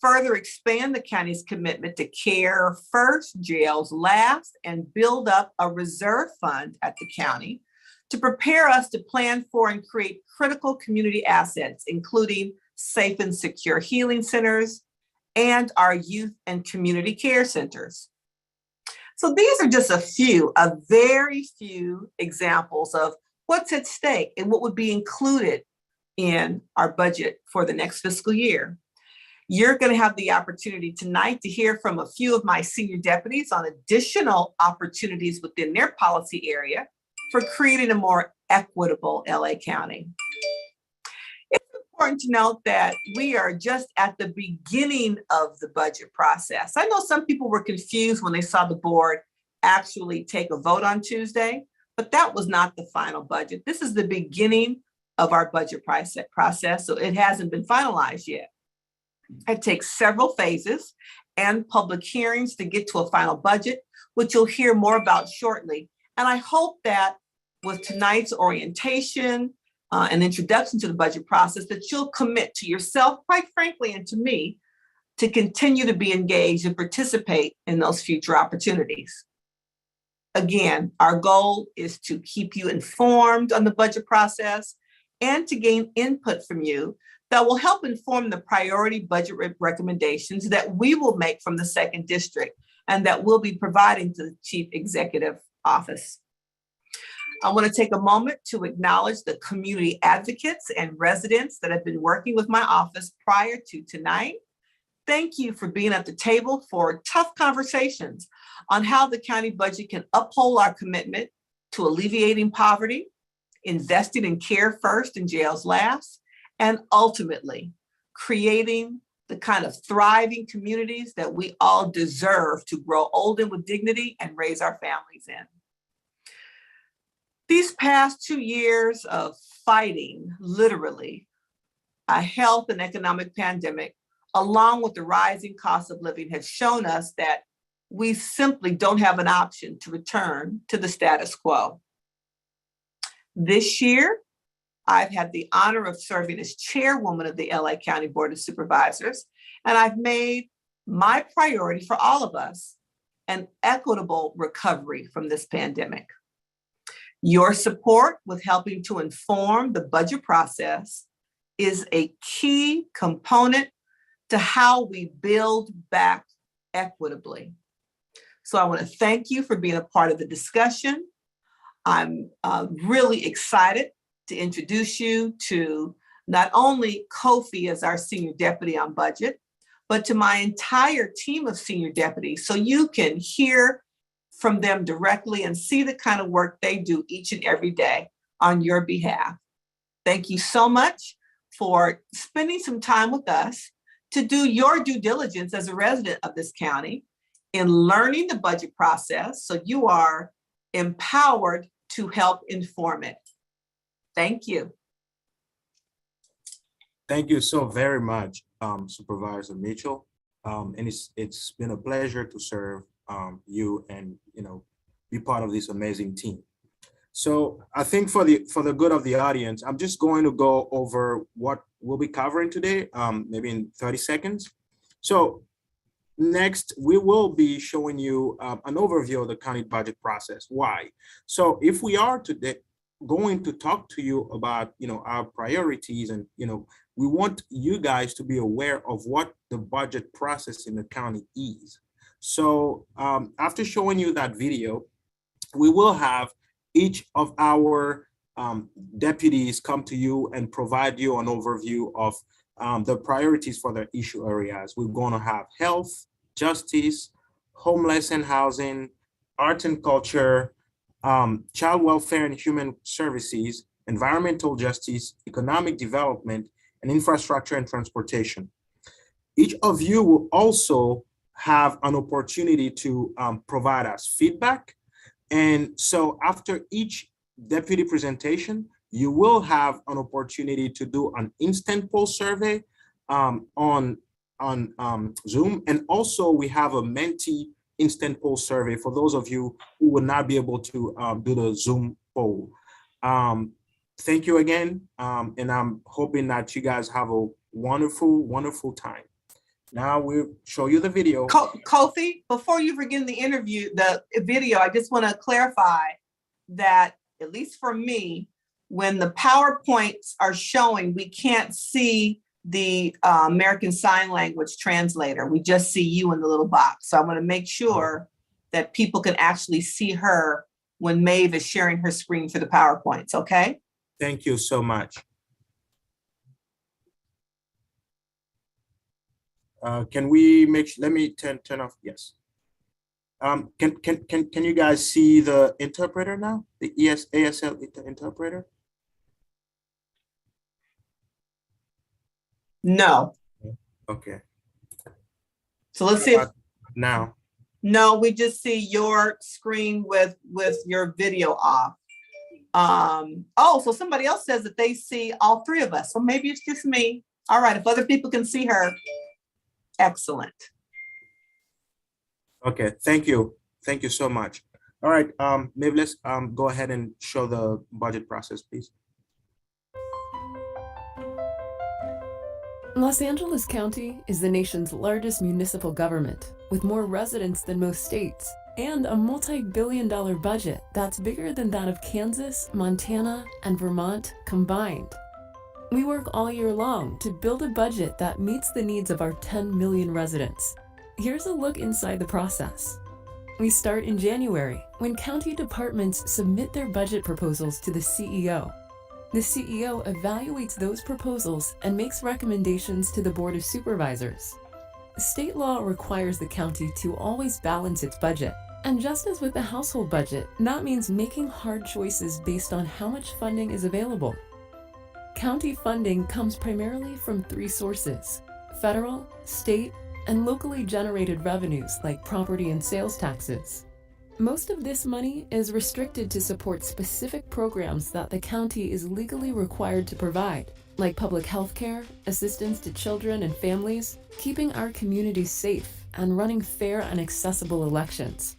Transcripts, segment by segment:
further expand the county's commitment to care first, jails last, and build up a reserve fund at the county to prepare us to plan for and create critical community assets, including safe and secure healing centers and our youth and community care centers. So these are just a very few examples of what's at stake and what would be included in our budget for the next fiscal year. You're going to have the opportunity tonight to hear from a few of my senior deputies on additional opportunities within their policy area for creating a more equitable LA County. It's important to note that we are just at the beginning of the budget process. I know some people were confused when they saw the board actually take a vote on Tuesday, but that was not the final budget. This is the beginning of our budget process, so it hasn't been finalized yet. It takes several phases and public hearings to get to a final budget, which you'll hear more about shortly. And I hope that with tonight's orientation and introduction to the budget process, that you'll commit to yourself, quite frankly, and to me, to continue to be engaged and participate in those future opportunities. Again, our goal is to keep you informed on the budget process and to gain input from you that will help inform the priority budget recommendations that we will make from the Second District and that we'll be providing to the Chief Executive Office. I want to take a moment to acknowledge the community advocates and residents that have been working with my office prior to tonight. Thank you for being at the table for tough conversations on how the county budget can uphold our commitment to alleviating poverty, investing in care first and jails last, and ultimately creating the kind of thriving communities that we all deserve to grow old and with dignity and raise our families in. These past 2 years of fighting, literally, a health and economic pandemic, along with the rising cost of living, have shown us that we simply don't have an option to return to the status quo. This year, I've had the honor of serving as chairwoman of the LA County Board of Supervisors, and I've made my priority for all of us an equitable recovery from this pandemic. Your support with helping to inform the budget process is a key component to how we build back equitably. So I want to thank you for being a part of the discussion. I'm really excited to introduce you to not only Kofi as our senior deputy on budget, but to my entire team of senior deputies, so you can hear from them directly and see the kind of work they do each and every day on your behalf. Thank you so much for spending some time with us to do your due diligence as a resident of this county in learning the budget process so you are empowered to help inform it. Thank you. Thank you so very much, Supervisor Mitchell. And it's been a pleasure to serve you and be part of this amazing team. So I think for the good of the audience, I'm just going to go over what we'll be covering today, maybe in 30 seconds. So next, we will be showing you an overview of the county budget process. Why? So if we are today going to talk to you about our priorities, and we want you guys to be aware of what the budget process in the county is. So after showing you that video, we will have each of our deputies come to you and provide you an overview of the priorities for their issue areas. We're going to have health, justice, homeless and housing, art and culture, child welfare and human services, environmental justice, economic development, and infrastructure and transportation. Each of you will also have an opportunity to provide us feedback. And so after each deputy presentation, you will have an opportunity to do an instant poll survey on Zoom. And also we have a Menti instant poll survey for those of you who would not be able to do the Zoom poll. Thank you again. And I'm hoping that you guys have a wonderful, wonderful time. Now we'll show you the video. Kofi, before you begin the video, I just want to clarify that, at least for me, when the PowerPoints are showing, we can't see the American Sign Language translator. We just see you in the little box. So I want to make sure that people can actually see her when Maeve is sharing her screen for the PowerPoints, okay? Thank you so much. Can we let me turn off, yes. Can you guys see the interpreter now? The ASL interpreter? No. Okay. So let's see if now. No, we just see your screen with your video off. Oh, so somebody else says that they see all three of us. So maybe it's just me. All right, if other people can see her, excellent. Okay, thank you. Thank you so much. All right, maybe let's go ahead and show the budget process, please. Los Angeles County is the nation's largest municipal government, with more residents than most states, and a multi-billion-dollar budget that's bigger than that of Kansas, Montana, and Vermont combined. We work all year long to build a budget that meets the needs of our 10 million residents. Here's a look inside the process. We start in January, when county departments submit their budget proposals to the CEO. The CEO evaluates those proposals and makes recommendations to the Board of Supervisors. State law requires the county to always balance its budget. And just as with the household budget, that means making hard choices based on how much funding is available. County funding comes primarily from three sources: federal, state, and locally generated revenues like property and sales taxes. Most of this money is restricted to support specific programs that the county is legally required to provide, like public health care, assistance to children and families, keeping our communities safe, and running fair and accessible elections.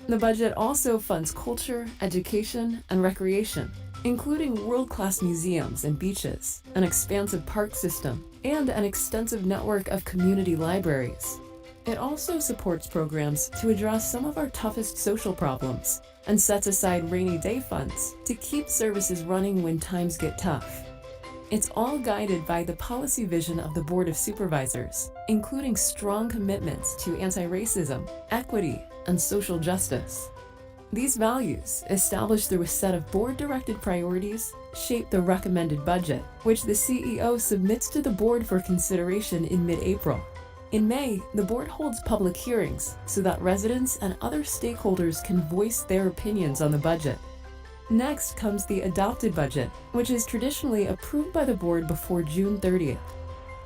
The budget also funds culture, education, and recreation, including world-class museums and beaches, an expansive park system, and an extensive network of community libraries. It also supports programs to address some of our toughest social problems and sets aside rainy day funds to keep services running when times get tough. It's all guided by the policy vision of the Board of Supervisors, including strong commitments to anti-racism, equity, and social justice. These values, established through a set of board-directed priorities, shape the recommended budget, which the CEO submits to the board for consideration in mid-April. In May, the board holds public hearings so that residents and other stakeholders can voice their opinions on the budget. Next comes the adopted budget, which is traditionally approved by the board before June 30th.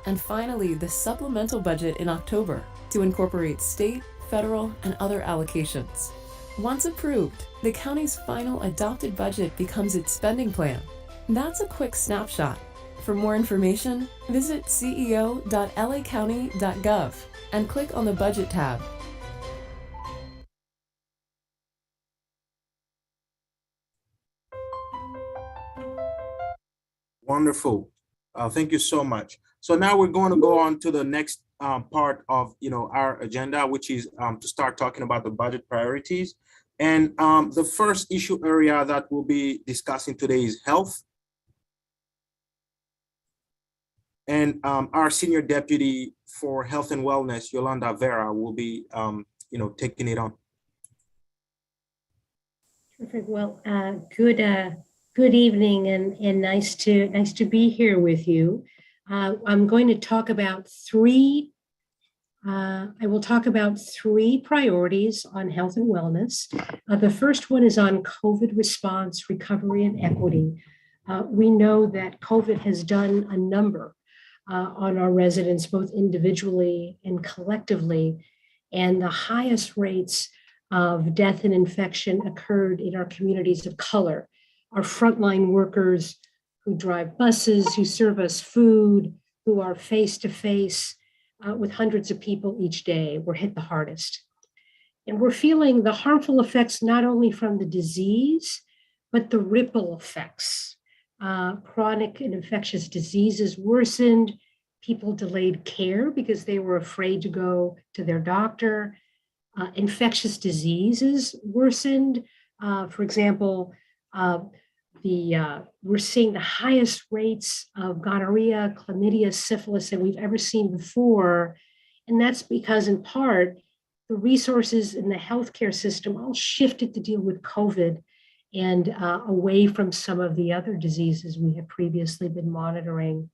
And finally, the supplemental budget in October to incorporate state, federal, and other allocations. Once approved, the county's final adopted budget becomes its spending plan. That's a quick snapshot. For more information, visit ceo.lacounty.gov and click on the Budget tab. Wonderful. Thank you so much. So now we're going to go on to the next part of our agenda, which is to start talking about the budget priorities. And the first issue area that we'll be discussing today is health. And our Senior Deputy for Health and Wellness, Yolanda Vera, will be taking it on. Perfect. Well, good evening, and nice to be here with you. I'm going to talk about I will talk about three priorities on health and wellness. The first one is on COVID response, recovery, and equity. We know that COVID has done a number on our residents, both individually and collectively, and the highest rates of death and infection occurred in our communities of color. Our frontline workers who drive buses, who serve us food, who are face-to-face with hundreds of people each day, were hit the hardest. And we're feeling the harmful effects not only from the disease, but the ripple effects. Chronic and infectious diseases worsened, People delayed care because they were afraid to go to their doctor. Infectious diseases worsened. For example, we're seeing the highest rates of gonorrhea, chlamydia, syphilis that we've ever seen before. And that's because, in part, the resources in the healthcare system all shifted to deal with COVID and away from some of the other diseases we have previously been monitoring.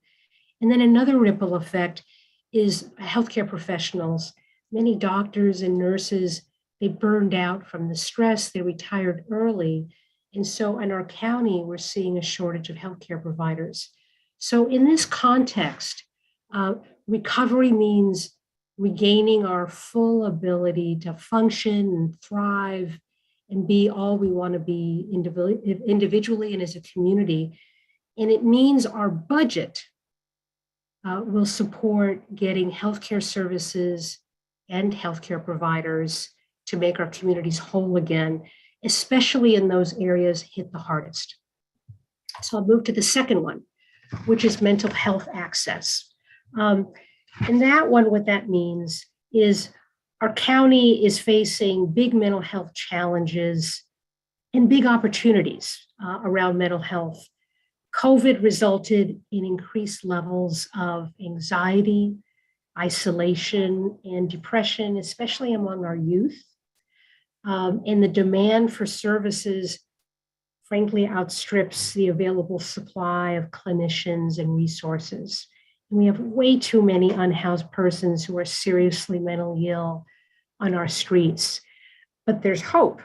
And then another ripple effect is healthcare professionals. Many doctors and nurses, they burned out from the stress, they retired early. And so in our county, we're seeing a shortage of healthcare providers. So in this context, recovery means regaining our full ability to function and thrive and be all we want to be individually and as a community. And it means our budget will support getting healthcare services and healthcare providers to make our communities whole again, especially in those areas hit the hardest. So I'll move to the second one, which is mental health access. And that one, what that means is our county is facing big mental health challenges and big opportunities around mental health. COVID resulted in increased levels of anxiety, isolation, and depression, especially among our youth. And the demand for services, frankly, outstrips the available supply of clinicians and resources. And we have way too many unhoused persons who are seriously mentally ill on our streets. But there's hope.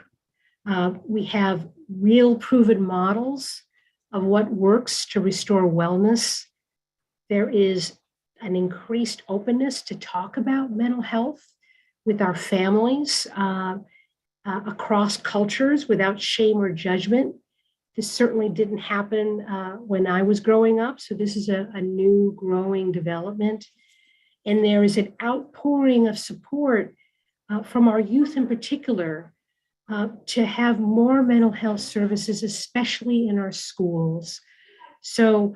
We have real proven models of what works to restore wellness. There is an increased openness to talk about mental health with our families across cultures without shame or judgment. This certainly didn't happen when I was growing up. So this is a new growing development. And there is an outpouring of support from our youth in particular to have more mental health services, especially in our schools. So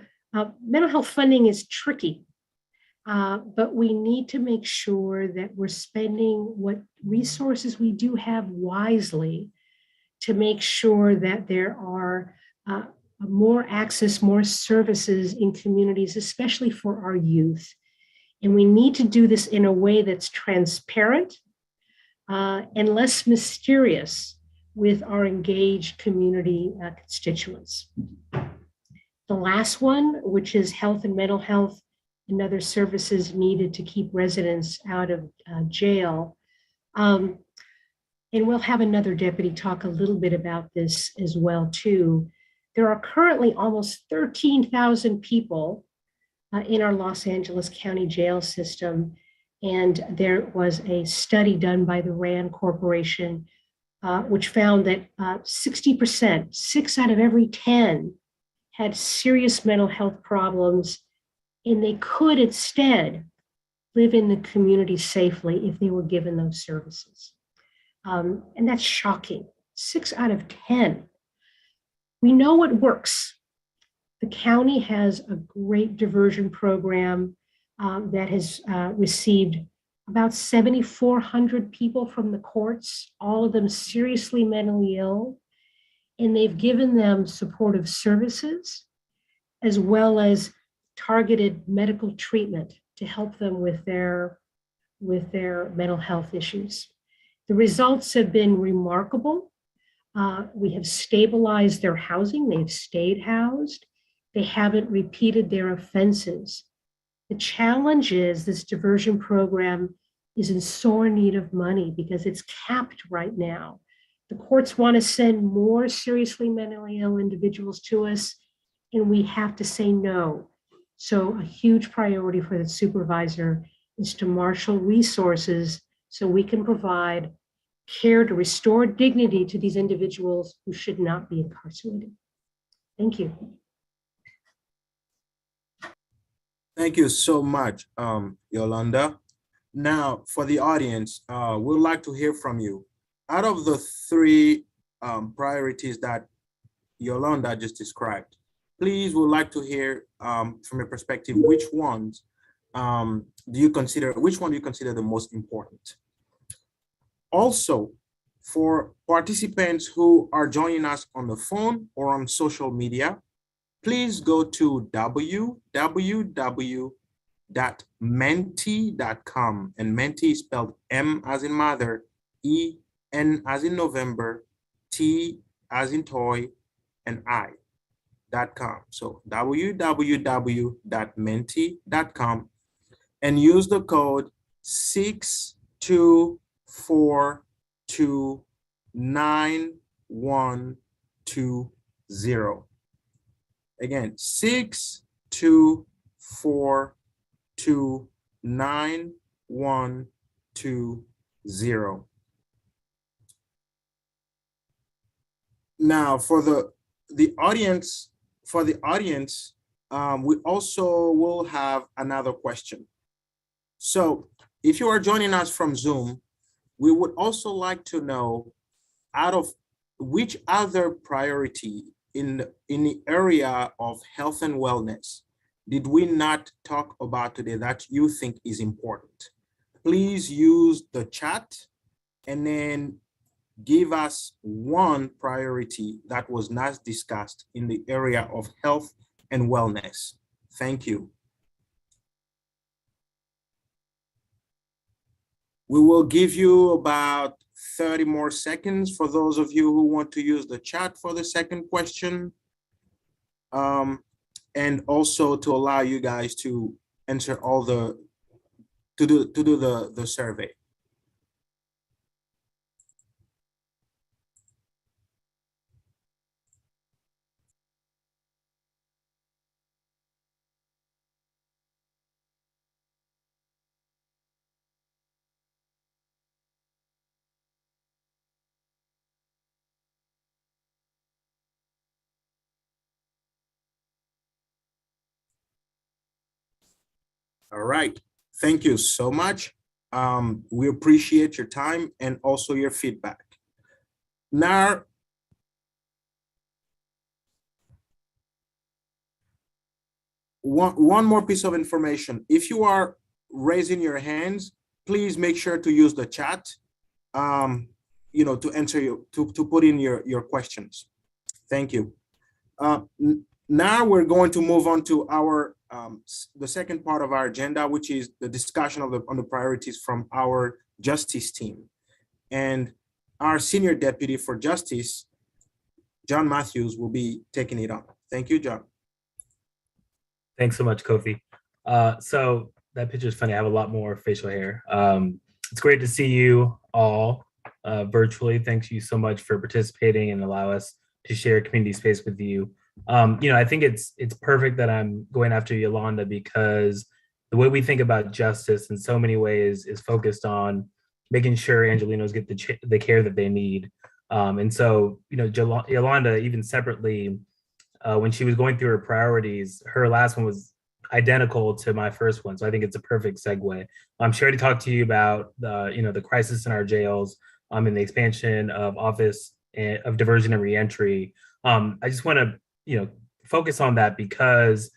mental health funding is tricky, but we need to make sure that we're spending what resources we do have wisely to make sure that there are more access, more services in communities, especially for our youth. And we need to do this in a way that's transparent and less mysterious with our engaged community constituents. The last one, which is health and mental health and other services needed to keep residents out of jail. And we'll have another deputy talk a little bit about this as well too. There are currently almost 13,000 people in our Los Angeles County jail system. And there was a study done by the RAND Corporation, which found that 60%, 6 out of every 10, had serious mental health problems, and they could instead live in the community safely if they were given those services. And that's shocking. 6 out of 10. We know what works. The county has a great diversion program that has received about 7,400 people from the courts, all of them seriously mentally ill. And they've given them supportive services as well as targeted medical treatment to help them with their mental health issues. The results have been remarkable. We have stabilized their housing. They've stayed housed. They haven't repeated their offenses. The challenge is this diversion program is in sore need of money because it's capped right now. The courts want to send more seriously mentally ill individuals to us, and we have to say no. So a huge priority for the supervisor is to marshal resources so we can provide care to restore dignity to these individuals who should not be incarcerated. Thank you. Thank you so much, Yolanda. Now, for the audience, we'd like to hear from you. Out of the 3 priorities that Yolanda just described, please would like to hear from your perspective which ones which one do you consider the most important? Also, for participants who are joining us on the phone or on social media, please go to www.menti.com, and Menti is spelled M as in mother, E, N as in November, T as in toy, and I.com. So www.menti.com and use the code 624292120. Again, 624292120. Now, for the audience, we also will have another question. So if you are joining us from Zoom, we would also like to know, out of which other priority in the area of health and wellness did we not talk about today that you think is important? Please use the chat and then give us one priority that was not discussed in the area of health and wellness. Thank you. We will give you about 30 more seconds for those of you who want to use the chat for the second question. And also to allow you guys to answer all the, to do the survey. All right, thank you so much. We appreciate your time and also your feedback. Now, one more piece of information. If you are raising your hands, please make sure to use the chat, to answer to put in your questions. Thank you. Now we're going to move on to our the second part of our agenda, which is the discussion on the priorities from our justice team. And our senior deputy for justice, John Matthews, will be taking it on. Thank you, John. Thanks so much, Kofi. So that picture is funny. I have a lot more facial hair. It's great to see you all virtually. Thank you so much for participating and allow us to share community space with you. I think it's perfect that I'm going after Yolanda, because the way we think about justice in so many ways is focused on making sure Angelenos get the care that they need. And so, Yolanda, even separately, when she was going through her priorities, her last one was identical to my first one. So I think it's a perfect segue. She already talked to you about the crisis in our jails, and the expansion of Office of Diversion and Reentry. I just want to focus on that because,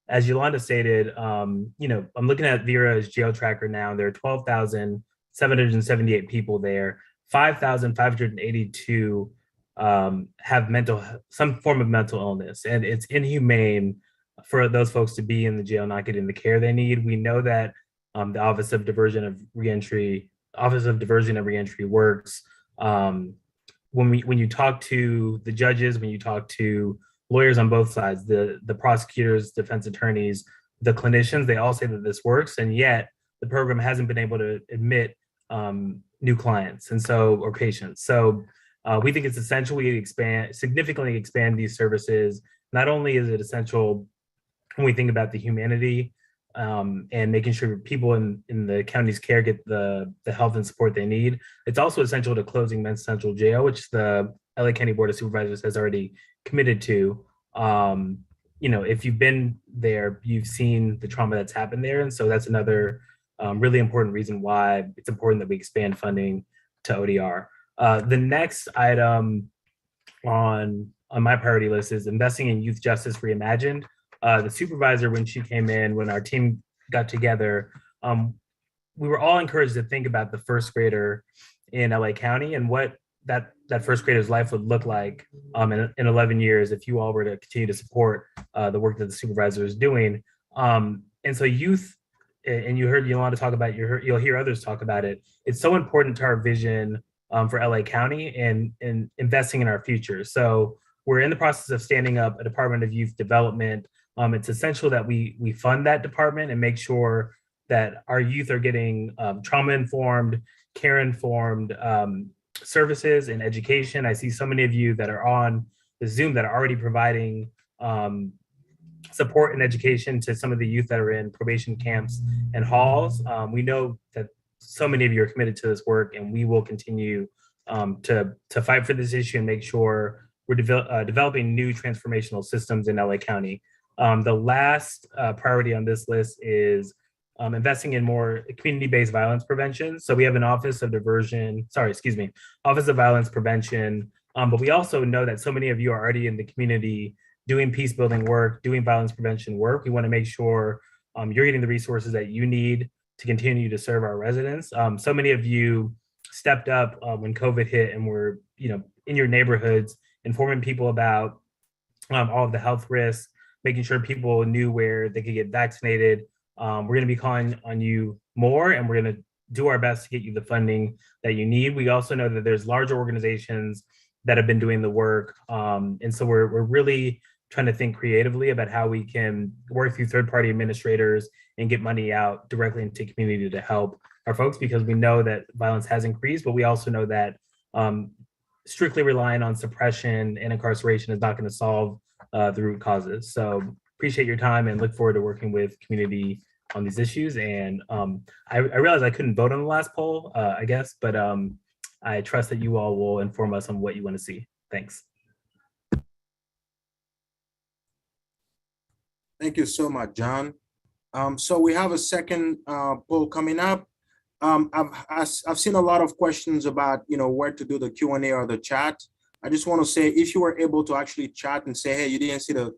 as Yolanda stated, I'm looking at Vera's jail tracker now. There are 12,778 people there. 5,582 have some form of mental illness, and it's inhumane for those folks to be in the jail not getting the care they need. We know that the Office of Diversion and Reentry works. When you talk to the judges, when you talk to lawyers on both sides, the prosecutors, defense attorneys, the clinicians, they all say that this works, and yet the program hasn't been able to admit new clients or patients. So we think it's essential we significantly expand these services. Not only is it essential when we think about the humanity and making sure people in the county's care get the health and support they need, it's also essential to closing Men's Central Jail, which the LA County Board of Supervisors has already committed to. If you've been there, you've seen the trauma that's happened there. And so that's another really important reason why it's important that we expand funding to ODR. The next item on my priority list is investing in youth justice reimagined. The supervisor, when she came in, when our team got together, we were all encouraged to think about the first grader in LA County and what that first grader's life would look like in 11 years if you all were to continue to support the work that the supervisor is doing. And so youth, and you heard Yolanda talk about it, you'll hear others talk about it. It's so important to our vision for LA County and investing in our future. So we're in the process of standing up a Department of Youth Development. It's essential that we fund that department and make sure that our youth are getting trauma-informed, care-informed services and education. I see so many of you that are on the Zoom that are already providing support and education to some of the youth that are in probation camps and halls. We know that so many of you are committed to this work, and we will continue to fight for this issue and make sure we're developing new transformational systems in LA County. The last priority on this list is investing in more community-based violence prevention. So we have an Office of Violence Prevention, but we also know that so many of you are already in the community doing peace building work, doing violence prevention work. We want to make sure you're getting the resources that you need to continue to serve our residents. So many of you stepped up when COVID hit and were, in your neighborhoods, informing people about all of the health risks, making sure people knew where they could get vaccinated. We're going to be calling on you more, and we're going to do our best to get you the funding that you need. We also know that there's larger organizations that have been doing the work. And so we're really trying to think creatively about how we can work through third-party administrators and get money out directly into community to help our folks, because we know that violence has increased, but we also know that strictly relying on suppression and incarceration is not going to solve the root causes. So appreciate your time and look forward to working with community on these issues. And I realized I couldn't vote on the last poll, I guess, but I trust that you all will inform us on what you want to see. Thanks. Thank you so much, John. So we have a second poll coming up. I've seen a lot of questions about, where to do the Q&A or the chat. I just want to say, if you were able to actually chat and say, hey, you didn't see the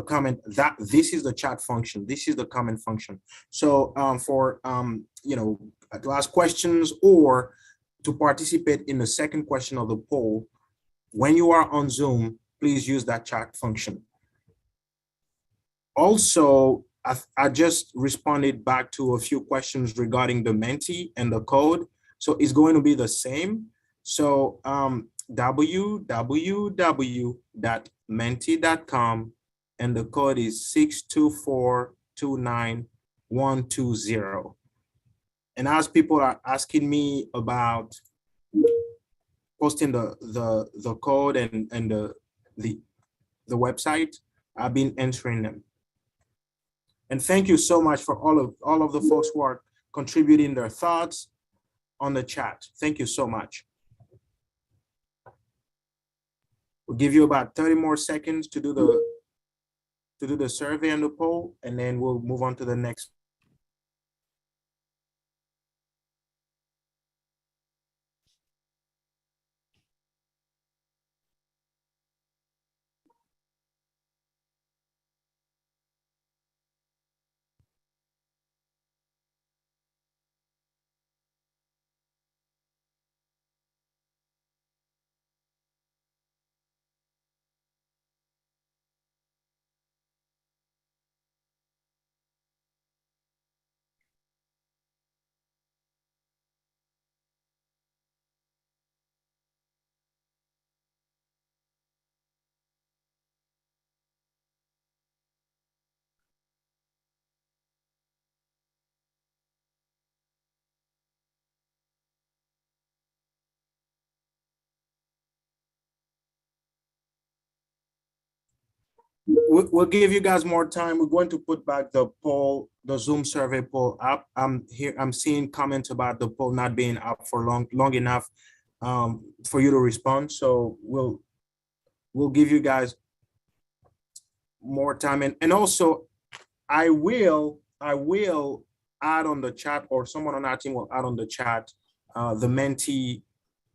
comment, that this is the chat function, this is the comment function. So for to ask questions or to participate in the second question of the poll, when you are on Zoom, please use that chat function. Also, I just responded back to a few questions regarding the Menti and the code. So it's going to be the same. So www.menti.com, and the code is 624292120. And as people are asking me about posting the code and the website, I've been answering them. And thank you so much for all of the folks who are contributing their thoughts on the chat. Thank you so much. We'll give you about 30 more seconds to do the survey and the poll, and then we'll move on to the next. We'll give you guys more time. We're going to put back the poll, the Zoom survey poll up. I'm seeing comments about the poll not being up for long enough for you to respond. So we'll give you guys more time. And also, I will add on the chat, or someone on our team will add on the chat the Menti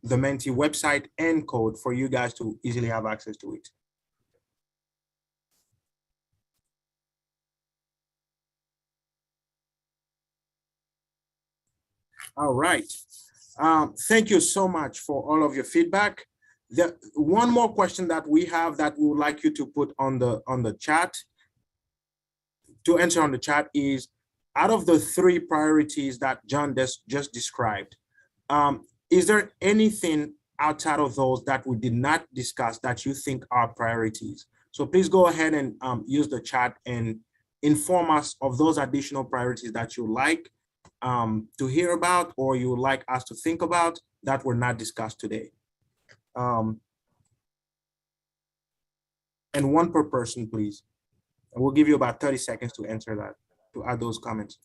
website and code for you guys to easily have access to it. All right. Thank you so much for all of your feedback. One more question that we have that we would like you to put on the chat, to answer on the chat, is out of the 3 priorities that John just described, is there anything outside of those that we did not discuss that you think are priorities? So please go ahead and use the chat and inform us of those additional priorities that you like to hear about, or you would like us to think about that were not discussed today. And one per person, please. And we'll give you about 30 seconds to answer that, to add those comments.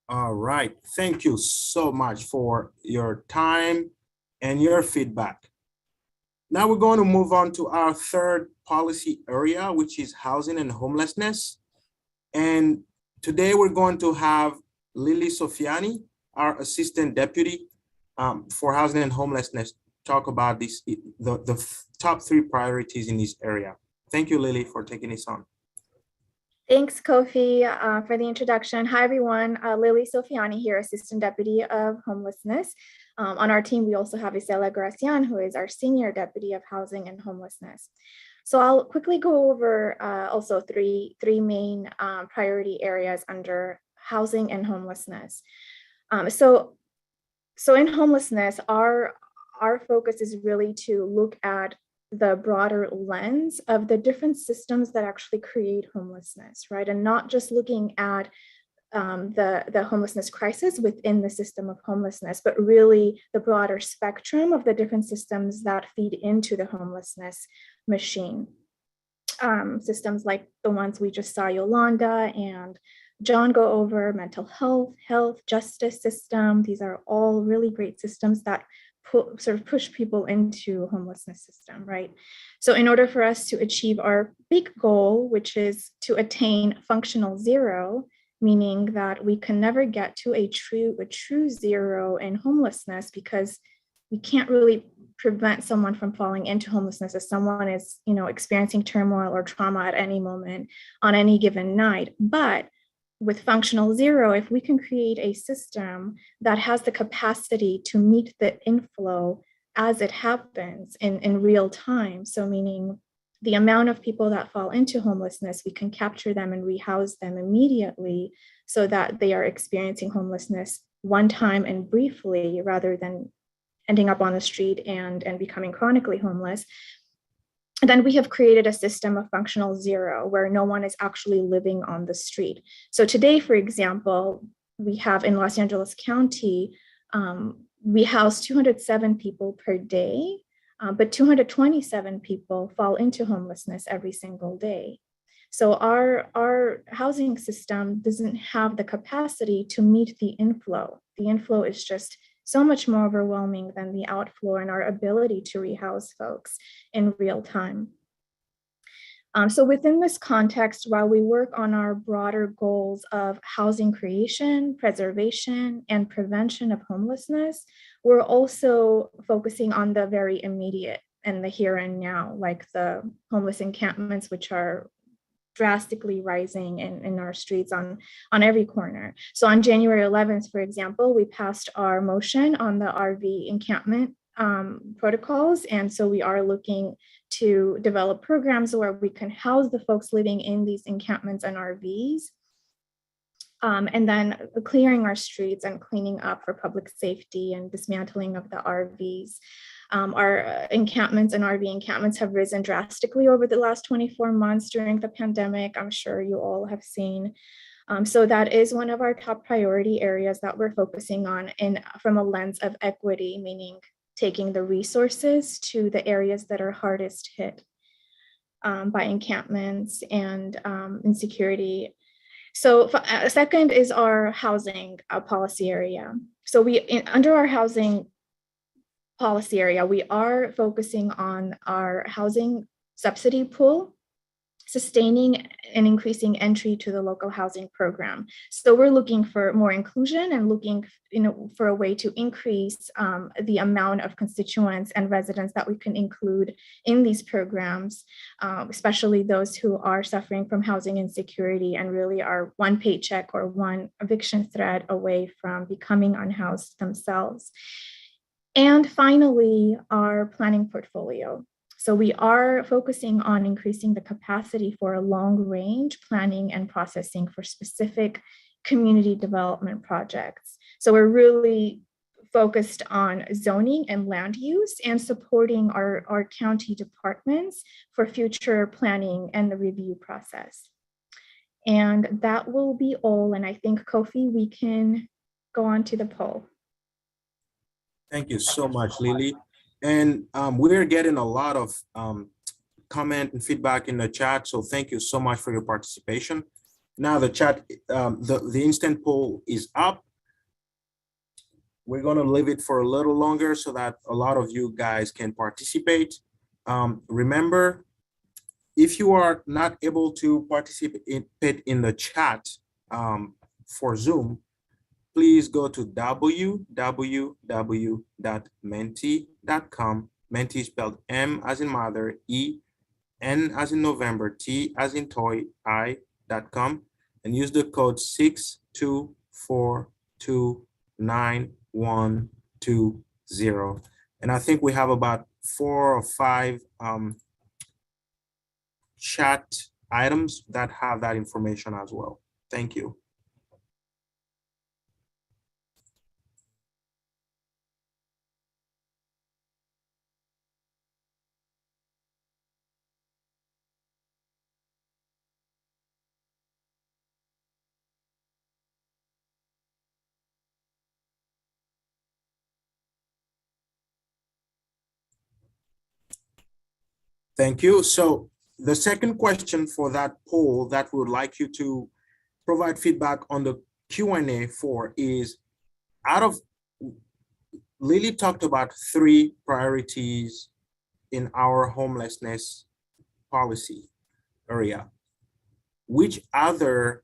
All right, thank you so much for your time and your feedback. Now we're going to move on to our 3rd policy area, which is housing and homelessness. And today we're going to have Lily Sofiani, our Assistant Deputy for Housing and Homelessness, talk about the top 3 priorities in this area. Thank you, Lily, for taking this on. Thanks, Kofi, for the introduction. Hi, everyone. Lily Sofiani here, Assistant Deputy of Homelessness. On our team, we also have Isela Gracian, who is our Senior Deputy of Housing and Homelessness. So I'll quickly go over also three main priority areas under housing and homelessness. So in homelessness, our focus is really to look at the broader lens of the different systems that actually create homelessness, right? And not just looking at the homelessness crisis within the system of homelessness, but really the broader spectrum of the different systems that feed into the homelessness machine. Systems like the ones we just saw Yolanda and John go over: mental health, justice system. These are all really great systems that sort of push people into homelessness system, right? So in order for us to achieve our big goal, which is to attain functional zero, meaning that we can never get to a true zero in homelessness, because we can't really prevent someone from falling into homelessness if someone is, experiencing turmoil or trauma at any moment on any given night. But with functional zero, if we can create a system that has the capacity to meet the inflow as it happens in real time, so meaning the amount of people that fall into homelessness, we can capture them and rehouse them immediately so that they are experiencing homelessness one time and briefly, rather than ending up on the street and becoming chronically homeless. Then we have created a system of functional zero where no one is actually living on the street. So today, for example, we have in Los Angeles County, we house 207 people per day, but 227 people fall into homelessness every single day. So our housing system doesn't have the capacity to meet the inflow. The inflow is just so much more overwhelming than the outflow and our ability to rehouse folks in real time. So within this context, while we work on our broader goals of housing creation, preservation, and prevention of homelessness, we're also focusing on the very immediate and the here and now, like the homeless encampments, which are drastically rising in our streets on every corner. So on January 11th, for example, we passed our motion on the RV encampment protocols. And so we are looking to develop programs where we can house the folks living in these encampments and RVs. And then clearing our streets and cleaning up for public safety and dismantling of the RVs. Our encampments and RV encampments have risen drastically over the last 24 months during the pandemic. I'm sure you all have seen. So that is one of our top priority areas that we're focusing on from a lens of equity, meaning taking the resources to the areas that are hardest hit. by encampments and insecurity. So second is our housing policy area. So under our housing policy area, we are focusing on our housing subsidy pool, sustaining and increasing entry to the local housing program. So we're looking for more inclusion and looking for a way to increase the amount of constituents and residents that we can include in these programs, especially those who are suffering from housing insecurity and really are one paycheck or one eviction threat away from becoming unhoused themselves. And finally, our planning portfolio. So we are focusing on increasing the capacity for a long-range planning and processing for specific community development projects. So we're really focused on zoning and land use and supporting our county departments for future planning and the review process. And that will be all. And I think, Kofi, we can go on to the poll. Thank you so much, Lily. And we're getting a lot of comment and feedback in the chat. So thank you so much for your participation. Now the chat, the instant poll is up. We're gonna leave it for a little longer so that a lot of you guys can participate. Remember, if you are not able to participate in the chat for Zoom, please go to www.menti.com. Menti spelled M as in mother, E, N as in November, T as in toy, I.com, and use the code 624291120. And I think we have about 4 or 5 chat items that have that information as well. Thank you. Thank you. So the second question for that poll that we would like you to provide feedback on the Q&A for is, Lily talked about 3 priorities in our homelessness policy area. Which other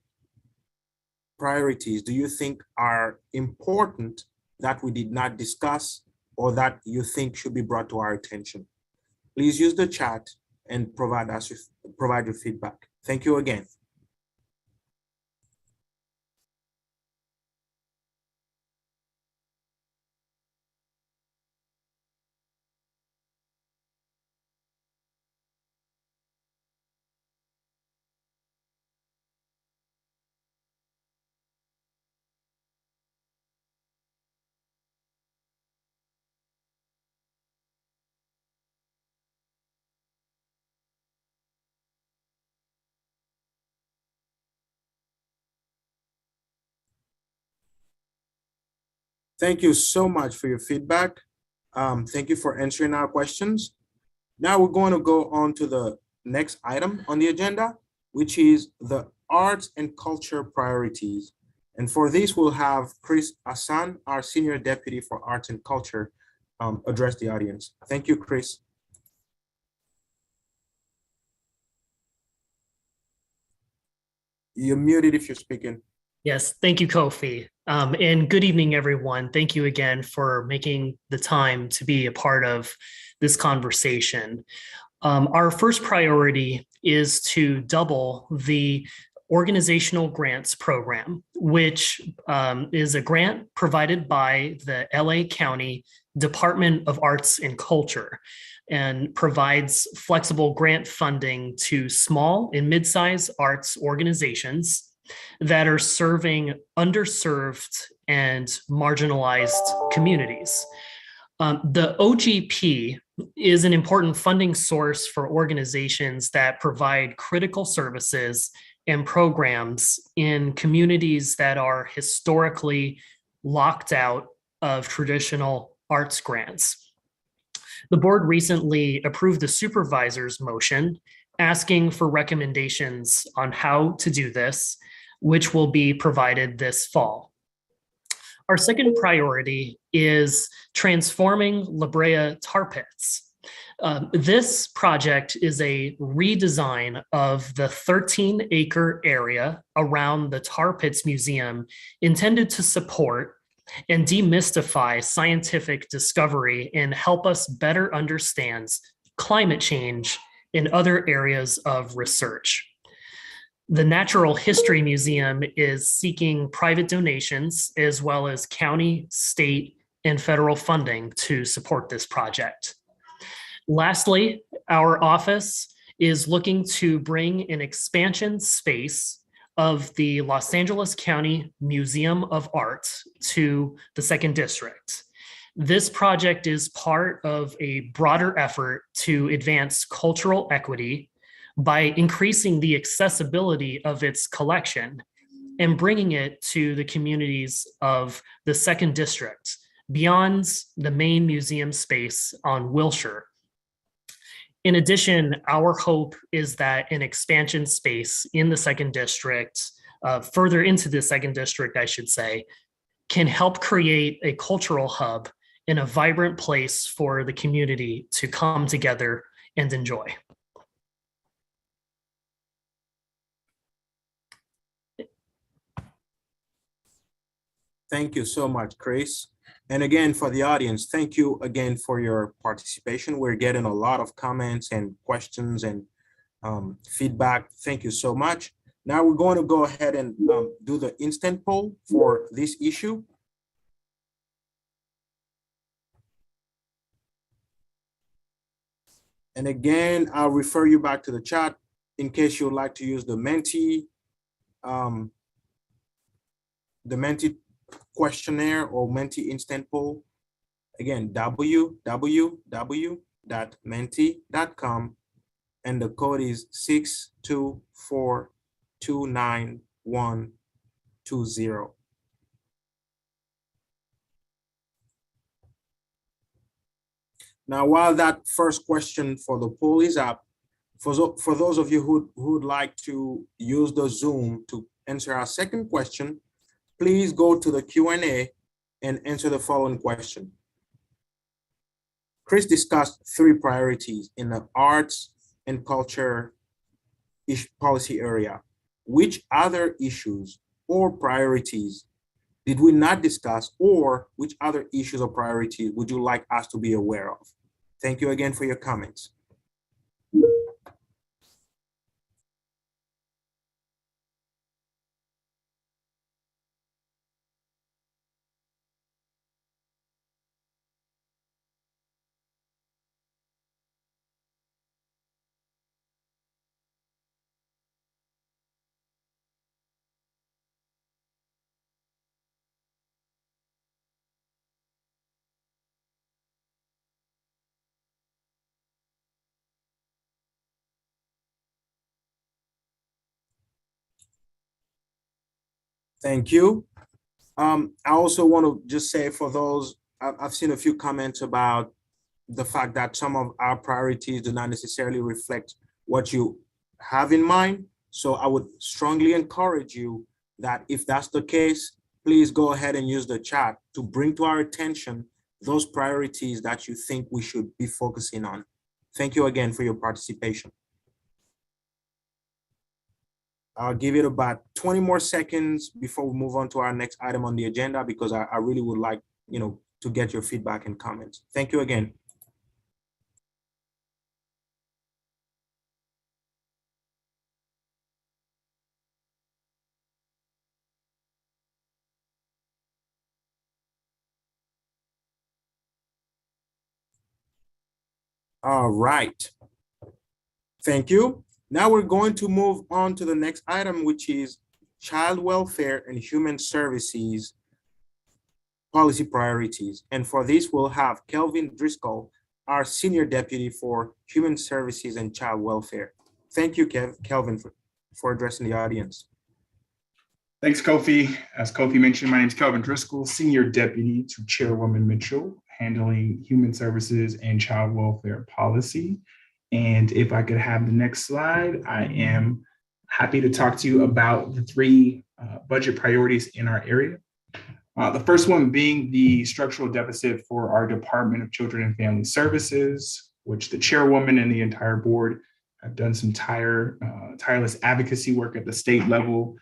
priorities do you think are important that we did not discuss or that you think should be brought to our attention? Please use the chat and provide your feedback. Thank you again. Thank you so much for your feedback. Thank you for answering our questions. Now we're going to go on to the next item on the agenda, which is the arts and culture priorities. And for this, we'll have Chris Hassan, our Senior Deputy for Arts and Culture, address the audience. Thank you, Chris. You're muted if you're speaking. Yes, thank you, Kofi. And good evening, everyone. Thank you again for making the time to be a part of this conversation. Our first priority is to double the organizational grants program, which is a grant provided by the LA County Department of Arts and Culture and provides flexible grant funding to small and mid-sized arts organizations that are serving underserved and marginalized communities. The OGP is an important funding source for organizations that provide critical services and programs in communities that are historically locked out of traditional arts grants. The board recently approved the supervisor's motion asking for recommendations on how to do this, which will be provided this fall. Our second priority is transforming La Brea tar pits. This project is a redesign of the 13-acre area around the Tar Pits Museum intended to support and demystify scientific discovery and help us better understand climate change in other areas of research. The Natural History Museum is seeking private donations as well as county, state, and federal funding to support this project. Lastly, our office is looking to bring an expansion space of the Los Angeles County Museum of Art to the Second District. This project is part of a broader effort to advance cultural equity by increasing the accessibility of its collection and bringing it to the communities of the Second District beyond the main museum space on Wilshire. In addition, our hope is that an expansion space in the Second District, further into the Second District, I should say, can help create a cultural hub and a vibrant place for the community to come together and enjoy. Thank you so much, Chris. And again, for the audience, thank you again for your participation. We're getting a lot of comments and questions and feedback. Thank you so much. Now we're going to go ahead and do the instant poll for this issue. And again, I'll refer you back to the chat in case you'd like to use the Menti questionnaire or Menti instant poll. Again, www.menti.com, and the code is 624292120. Now, while that first question for the poll is up, for those of you who would like to use the Zoom to answer our second question, please go to the Q&A and answer the following question. Chris discussed 3 priorities in the arts and culture policy area. Which other issues or priorities did we not discuss, or which other issues or priorities would you like us to be aware of? Thank you again for your comments. Thank you. I also want to just say for those, I've seen a few comments about the fact that some of our priorities do not necessarily reflect what you have in mind. So I would strongly encourage you that if that's the case, please go ahead and use the chat to bring to our attention those priorities that you think we should be focusing on. Thank you again for your participation. I'll give it about 20 more seconds before we move on to our next item on the agenda, because I really would like, to get your feedback and comments. Thank you again. All right. Thank you. Now we're going to move on to the next item, which is child welfare and human services policy priorities. And for this, we'll have Kelvin Driscoll, our Senior Deputy for Human Services and Child Welfare. Thank you, Kelvin, for addressing the audience. Thanks, Kofi. As Kofi mentioned, my name is Kelvin Driscoll, Senior Deputy to Chairwoman Mitchell, handling Human Services and Child Welfare Policy. And if I could have the next slide, I am happy to talk to you about the three budget priorities in our area. The first one being the structural deficit for our Department of Children and Family Services, which the chairwoman and the entire board have done some tireless advocacy work at the state level.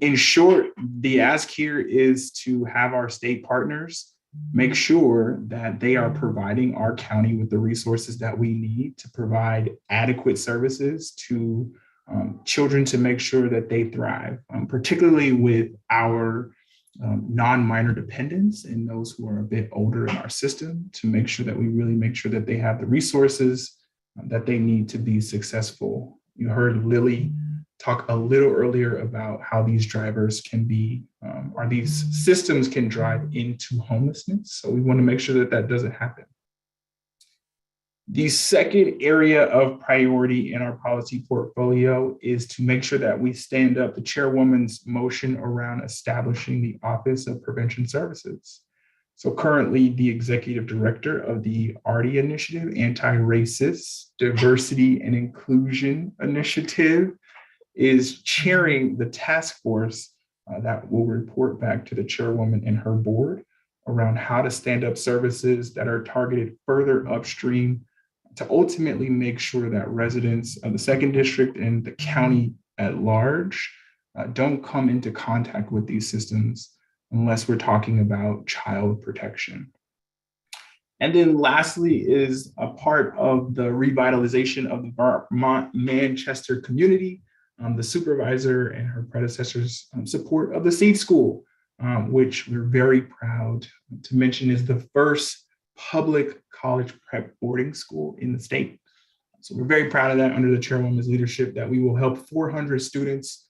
In short, the ask here is to have our state partners make sure that they are providing our county with the resources that we need to provide adequate services to children, to make sure that they thrive, particularly with our non-minor dependents and those who are a bit older in our system, to make sure that we really make sure that they have the resources that they need to be successful. You heard Lily talk a little earlier about how these drivers can be, or these systems can drive into homelessness. So we want to make sure that that doesn't happen. The second area of priority in our policy portfolio is to make sure that we stand up the chairwoman's motion around establishing the Office of Prevention Services. So currently the executive director of the ARDI initiative, Anti-Racist Diversity and Inclusion Initiative, is chairing the task force that will report back to the chairwoman and her board around how to stand up services that are targeted further upstream to ultimately make sure that residents of the second district and the county at large don't come into contact with these systems unless we're talking about child protection. And then lastly is a part of the revitalization of the Vermont Manchester community, the supervisor and her predecessors' support of the Seed School, which we're very proud to mention is the first public college prep boarding school in the state. So we're very proud of that under the chairwoman's leadership, that we will help 400 students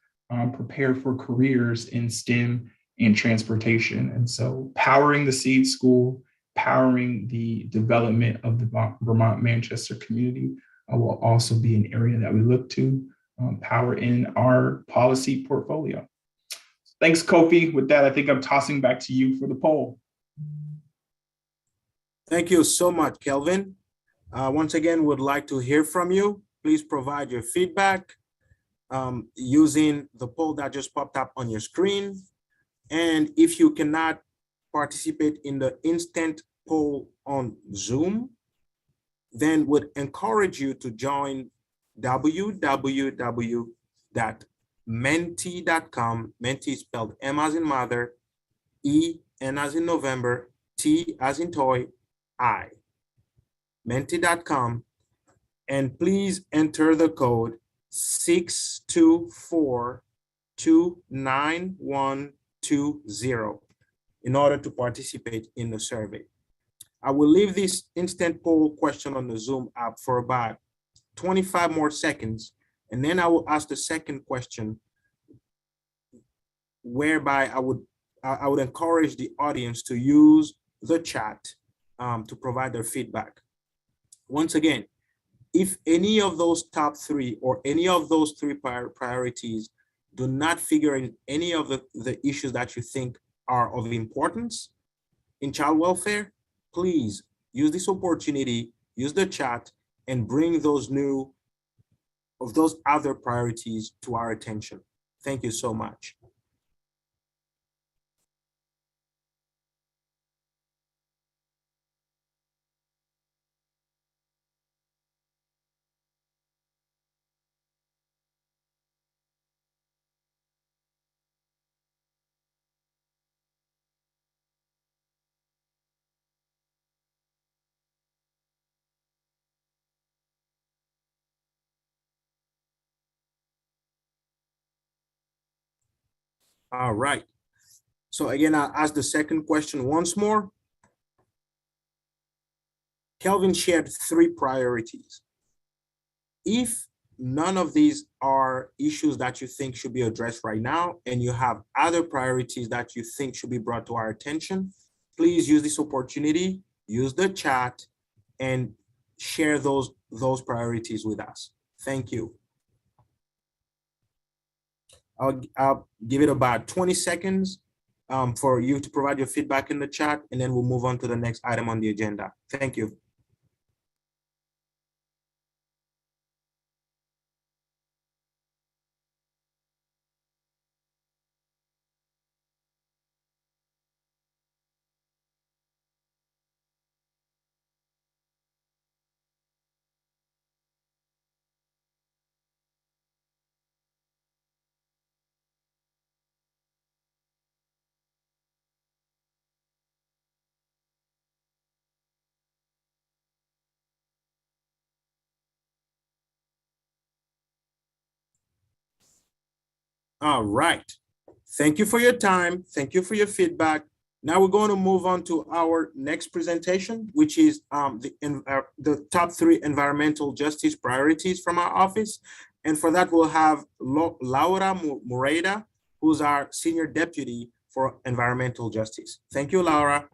prepare for careers in STEM and transportation. And so powering the Seed School, powering the development of the Vermont Manchester community will also be an area that we look to power in our policy portfolio. Thanks, Kofi. With that, I think I'm tossing back to you for the poll. Thank you so much, Kelvin. Once again, would like to hear from you. Please provide your feedback using the poll that just popped up on your screen. And if you cannot participate in the instant poll on Zoom, then would encourage you to join www.menti.com. Menti is spelled M as in mother, E, N as in November, T as in toy, I. Menti.com, and please enter the code 624-29120 in order to participate in the survey. I will leave this instant poll question on the Zoom app for about 25 more seconds, and then I will ask the second question, whereby I would encourage the audience to use the chat to provide their feedback. Once again, if any of those top three or any of those three priorities do not figure in any of the issues that you think are of importance in child welfare, please use this opportunity, use the chat, and bring those other priorities to our attention. Thank you so much. All right. So again, I'll ask the second question once more. Kelvin shared three priorities. If none of these are issues that you think should be addressed right now, and you have other priorities that you think should be brought to our attention, please use this opportunity, use the chat, and share those priorities with us. Thank you. I'll give it about 20 seconds for you to provide your feedback in the chat, and then we'll move on to the next item on the agenda. Thank you. All right. Thank you for your time. Thank you for your feedback. Now we're going to move on to our next presentation, which is the top 3 environmental justice priorities from our office. And for that, we'll have Laura Moreda, who's our Senior Deputy for Environmental Justice. Thank you, Laura.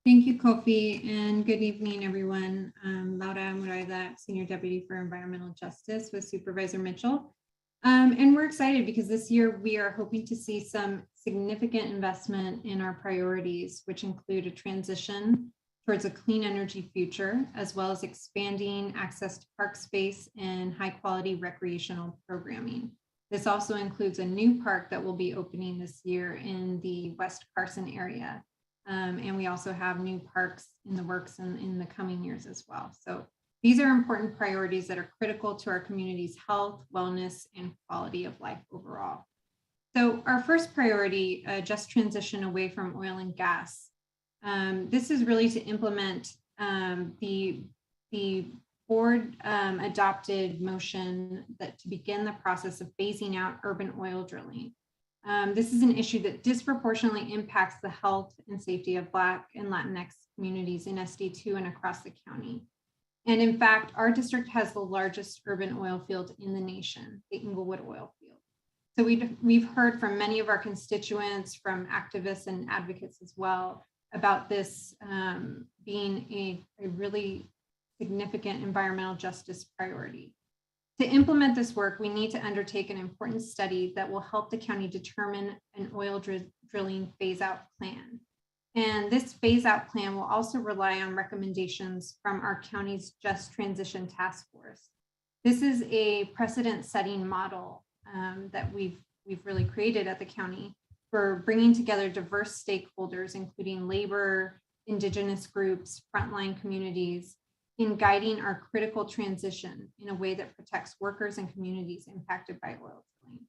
Thank you, Kofi, and good evening, everyone. Laura Moreda, Senior Deputy for Environmental Justice with Supervisor Mitchell. And we're excited because this year we are hoping to see some significant investment in our priorities, which include a transition towards a clean energy future, as well as expanding access to park space and high quality recreational programming. This also includes a new park that will be opening this year in the West Carson area. And we also have new parks in the works in the coming years as well. So these are important priorities that are critical to our community's health, wellness, and quality of life overall. So our first priority, just transition away from oil and gas. This is really to implement the board adopted motion that to begin the process of phasing out urban oil drilling. This is an issue that disproportionately impacts the health and safety of Black and Latinx communities in SD2 and across the county. And in fact, our district has the largest urban oil field in the nation, the Inglewood oil field. So we've heard from many of our constituents, from activists and advocates as well, about this being a really significant environmental justice priority. To implement this work, we need to undertake an important study that will help the county determine an oil drilling phase out plan. And this phase out plan will also rely on recommendations from our county's Just Transition Task Force. This is a precedent setting model that we've really created at the county for bringing together diverse stakeholders, including labor, indigenous groups, frontline communities, in guiding our critical transition in a way that protects workers and communities impacted by oil drilling.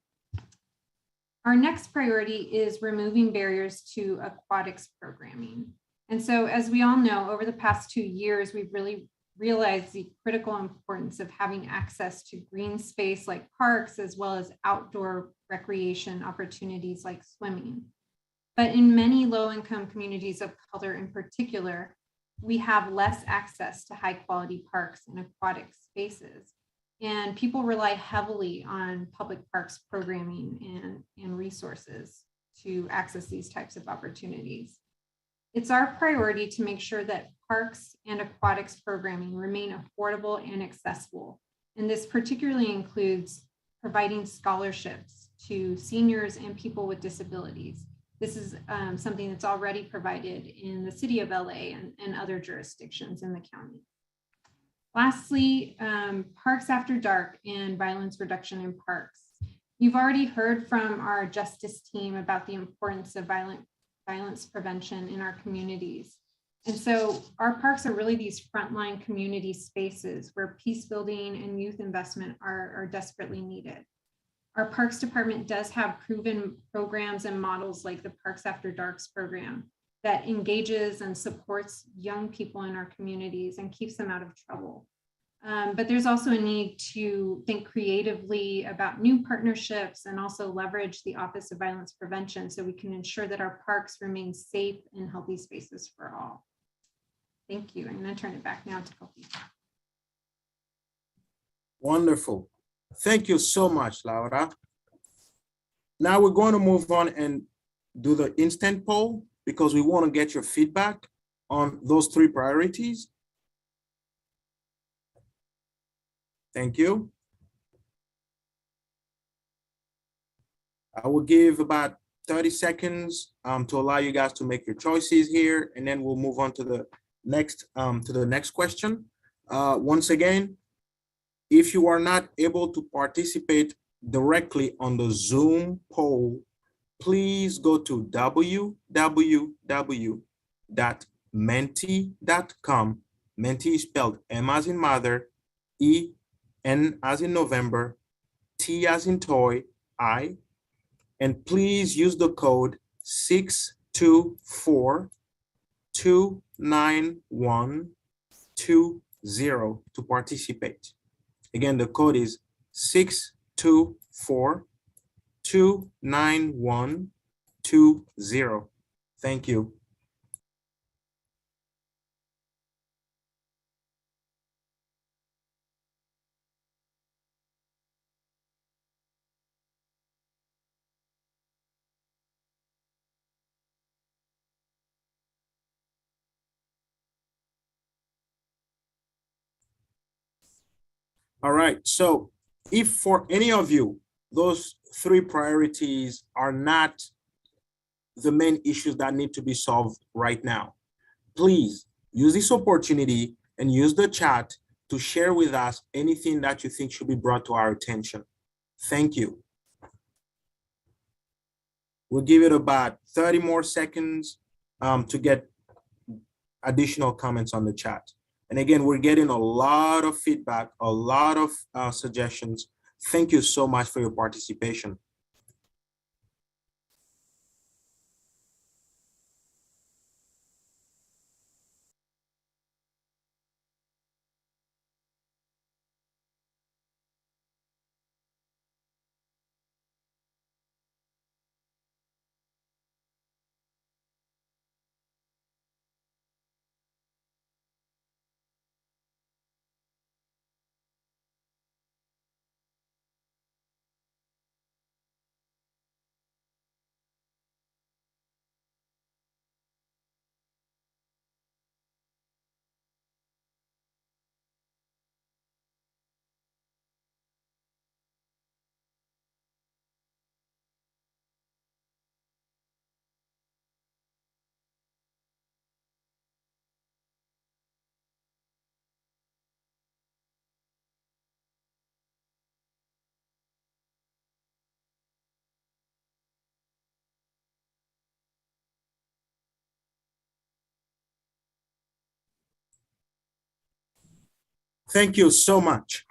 Our next priority is removing barriers to aquatics programming. And so, as we all know, over the past 2 years, we've really realized the critical importance of having access to green space like parks, as well as outdoor recreation opportunities like swimming. But in many low-income communities of color in particular, we have less access to high-quality parks and aquatic spaces. And people rely heavily on public parks programming and resources to access these types of opportunities. It's our priority to make sure that parks and aquatics programming remain affordable and accessible. And this particularly includes providing scholarships to seniors and people with disabilities. This is something that's already provided in the city of LA and other jurisdictions in the county. Lastly, parks after dark and violence reduction in parks. You've already heard from our justice team about the importance of violence prevention in our communities. And so our parks are really these frontline community spaces where peace building and youth investment are desperately needed. Our Parks Department does have proven programs and models like the Parks After Darks program that engages and supports young people in our communities and keeps them out of trouble. But there's also a need to think creatively about new partnerships and also leverage the Office of Violence Prevention so we can ensure that our parks remain safe and healthy spaces for all. Thank you. I'm going to turn it back now to Kofi. Wonderful. Thank you so much, Laura. Now we're going to move on and do the instant poll because we want to get your feedback on those 3 priorities. Thank you. I will give about 30 seconds to allow you guys to make your choices here, and then we'll move on to the next question. Once again, if you are not able to participate directly on the Zoom poll, please go to www.menti.com. Menti is spelled M as in mother, E, N as in November, T as in toy, I, and please use the code 624-291-20 to participate. Again, the code is 624-291-20. 29120. Thank you. All right, so if for any of you, those three priorities are not the main issues that need to be solved right now, please use this opportunity and use the chat to share with us anything that you think should be brought to our attention. Thank you. We'll give it about 30 more seconds to get additional comments on the chat. And again, we're getting a lot of feedback, a lot of suggestions. Thank you so much for your participation. Thank you so much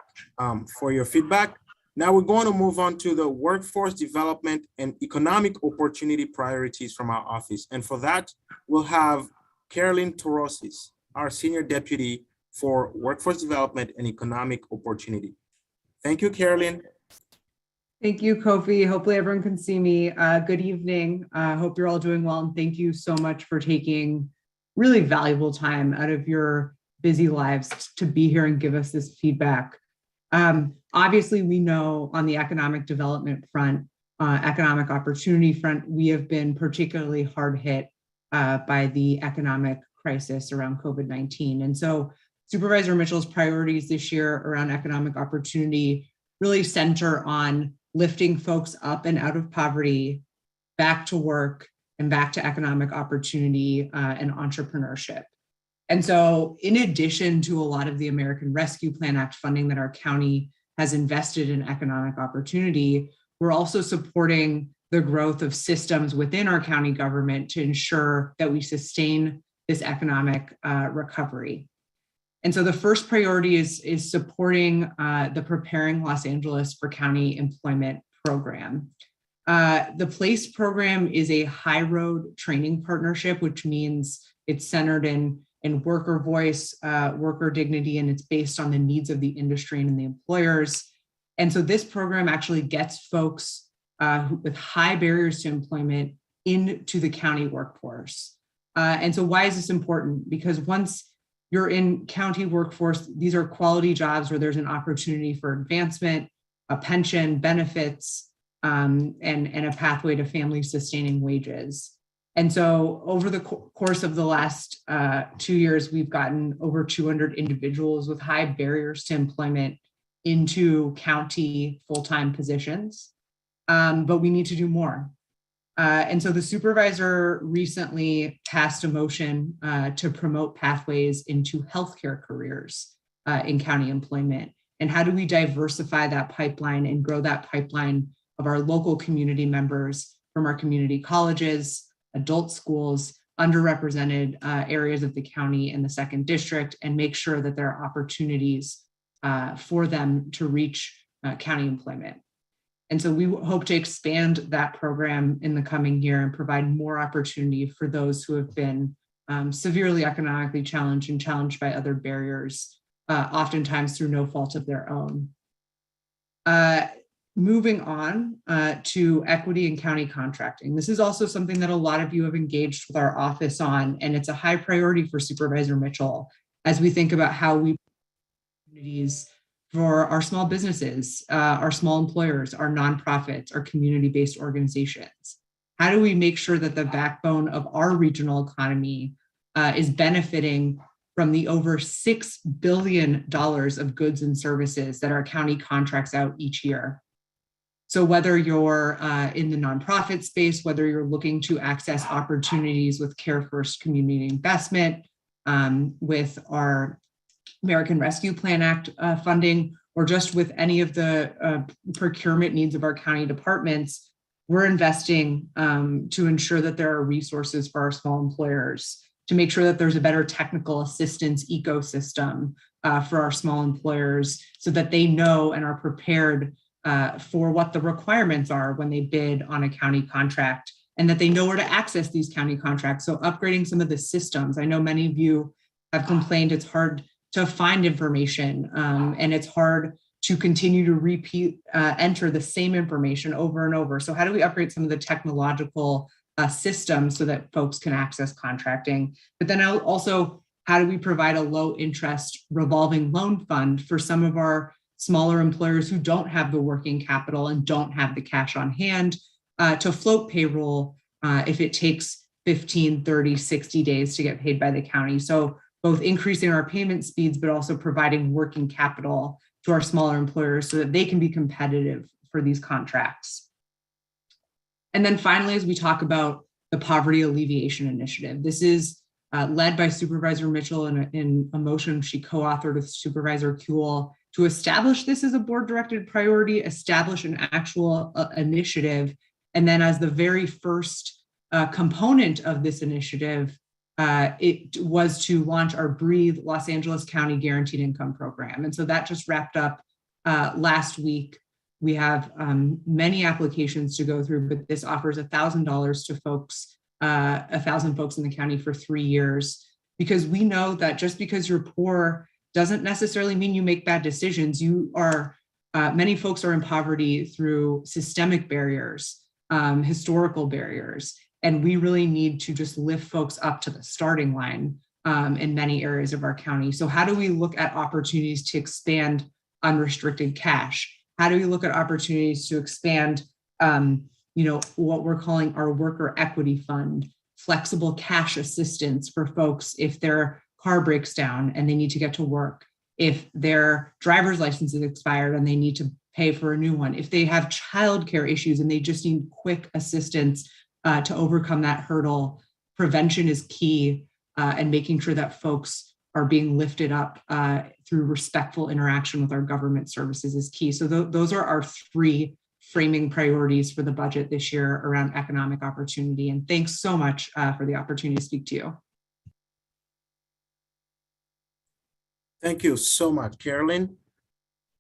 for your feedback. Now we're going to move on to the workforce development and economic opportunity priorities from our office. And for that, we'll have Carolyn Torosis, our Senior Deputy for Workforce Development and Economic Opportunity. Thank you, Carolyn. Thank you, Kofi. Hopefully everyone can see me. Good evening. Hope you're all doing well. And thank you so much for taking really valuable time out of your busy lives to be here and give us this feedback. Obviously, we know on the economic development front, economic opportunity front, we have been particularly hard hit by the economic crisis around COVID-19. And so Supervisor Mitchell's priorities this year around economic opportunity really center on lifting folks up and out of poverty, back to work, and back to economic opportunity and entrepreneurship. And so in addition to a lot of the American Rescue Plan Act funding that our county has invested in economic opportunity, we're also supporting the growth of systems within our county government to ensure that we sustain this economic recovery. And so the first priority is supporting the Preparing Los Angeles for County Employment program. The PLACE program is a high road training partnership, which means it's centered in worker voice, worker dignity, and it's based on the needs of the industry and the employers. And so this program actually gets folks with high barriers to employment into the county workforce. And so why is this important? Because once you're in county workforce, these are quality jobs where there's an opportunity for advancement, a pension, benefits, and a pathway to family sustaining wages. And so over the course of the last 2 years, we've gotten over 200 individuals with high barriers to employment into county full-time positions, but we need to do more. And so the supervisor recently passed a motion to promote pathways into healthcare careers in county employment. And how do we diversify that pipeline and grow that pipeline of our local community members from our community colleges, adult schools, underrepresented areas of the county and the second district, and make sure that there are opportunities for them to reach county employment. And so we hope to expand that program in the coming year and provide more opportunity for those who have been severely economically challenged and challenged by other barriers, oftentimes through no fault of their own. moving on to equity and county contracting. This is also something that a lot of you have engaged with our office on, and it's a high priority for Supervisor Mitchell as we think about how we opportunities for our small businesses, our small employers, our nonprofits, our community-based organizations. How do we make sure that the backbone of our regional economy is benefiting from the over $6 billion of goods and services that our county contracts out each year? So whether you're in the nonprofit space, whether you're looking to access opportunities with Care First Community Investment, with our American Rescue Plan Act funding, or just with any of the procurement needs of our county departments, we're investing to ensure that there are resources for our small employers, to make sure that there's a better technical assistance ecosystem for our small employers so that they know and are prepared for what the requirements are when they bid on a county contract, and that they know where to access these county contracts. So upgrading some of the systems. I know many of you have complained it's hard to find information and it's hard to continue to enter the same information over and over. So how do we upgrade some of the technological systems so that folks can access contracting? But then also, how do we provide a low interest revolving loan fund for some of our smaller employers who don't have the working capital and don't have the cash on hand to float payroll if it takes 15, 30, 60 days to get paid by the county? So both increasing our payment speeds, but also providing working capital to our smaller employers so that they can be competitive for these contracts. And then finally, as we talk about the Poverty Alleviation Initiative, this is led by Supervisor Mitchell in a motion she co-authored with Supervisor Kuehl to establish this as a board-directed priority, establish an actual initiative, and then as the very first component of this initiative, it was to launch our Breathe Los Angeles County Guaranteed Income Program. And so that just wrapped up last week. We have many applications to go through, but this offers $1,000 to folks, 1,000 folks in the county for 3 years, because we know that just because you're poor doesn't necessarily mean you make bad decisions. You are, many folks are in poverty through systemic barriers, historical barriers, and we really need to just lift folks up to the starting line in many areas of our county. So how do we look at opportunities to expand unrestricted cash? How do we look at opportunities to expand, what we're calling our worker equity fund, flexible cash assistance for folks if their car breaks down and they need to get to work, if their driver's license is expired and they need to pay for a new one, if they have childcare issues and they just need quick assistance to overcome that hurdle. Prevention is key, and making sure that folks are being lifted up through respectful interaction with our government services is key. So those are our 3 framing priorities for the budget this year around economic opportunity. And thanks so much for the opportunity to speak to you. Thank you so much, Carolyn.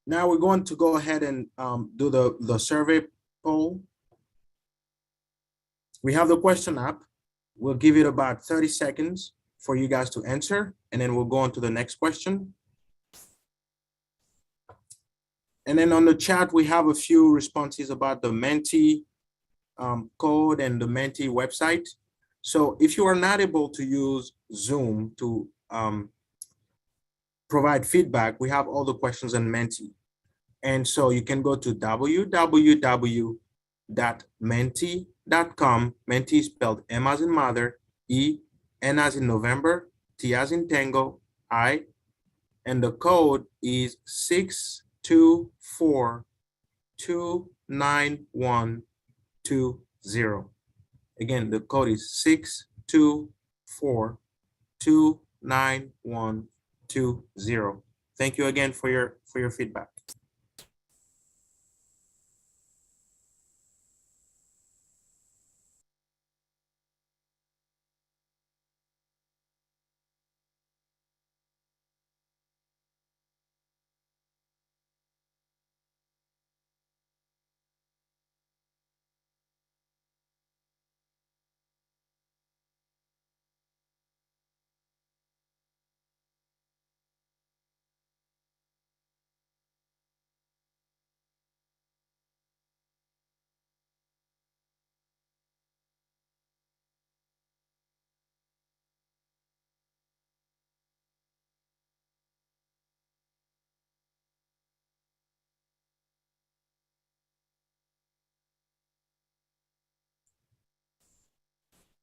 Now we're going to go ahead and do the survey poll. We have the question up. We'll give it about 30 seconds for you guys to answer, and then we'll go on to the next question. And then on the chat, we have a few responses about the Menti code and the Menti website. So if you are not able to use Zoom to provide feedback, we have all the questions on Menti. And so you can go to www.menti.com. Menti is spelled M as in mother, E, N as in November, T as in tango, I, and the code is 624-29120. Again, the code is 624-29120. Thank you again for your feedback.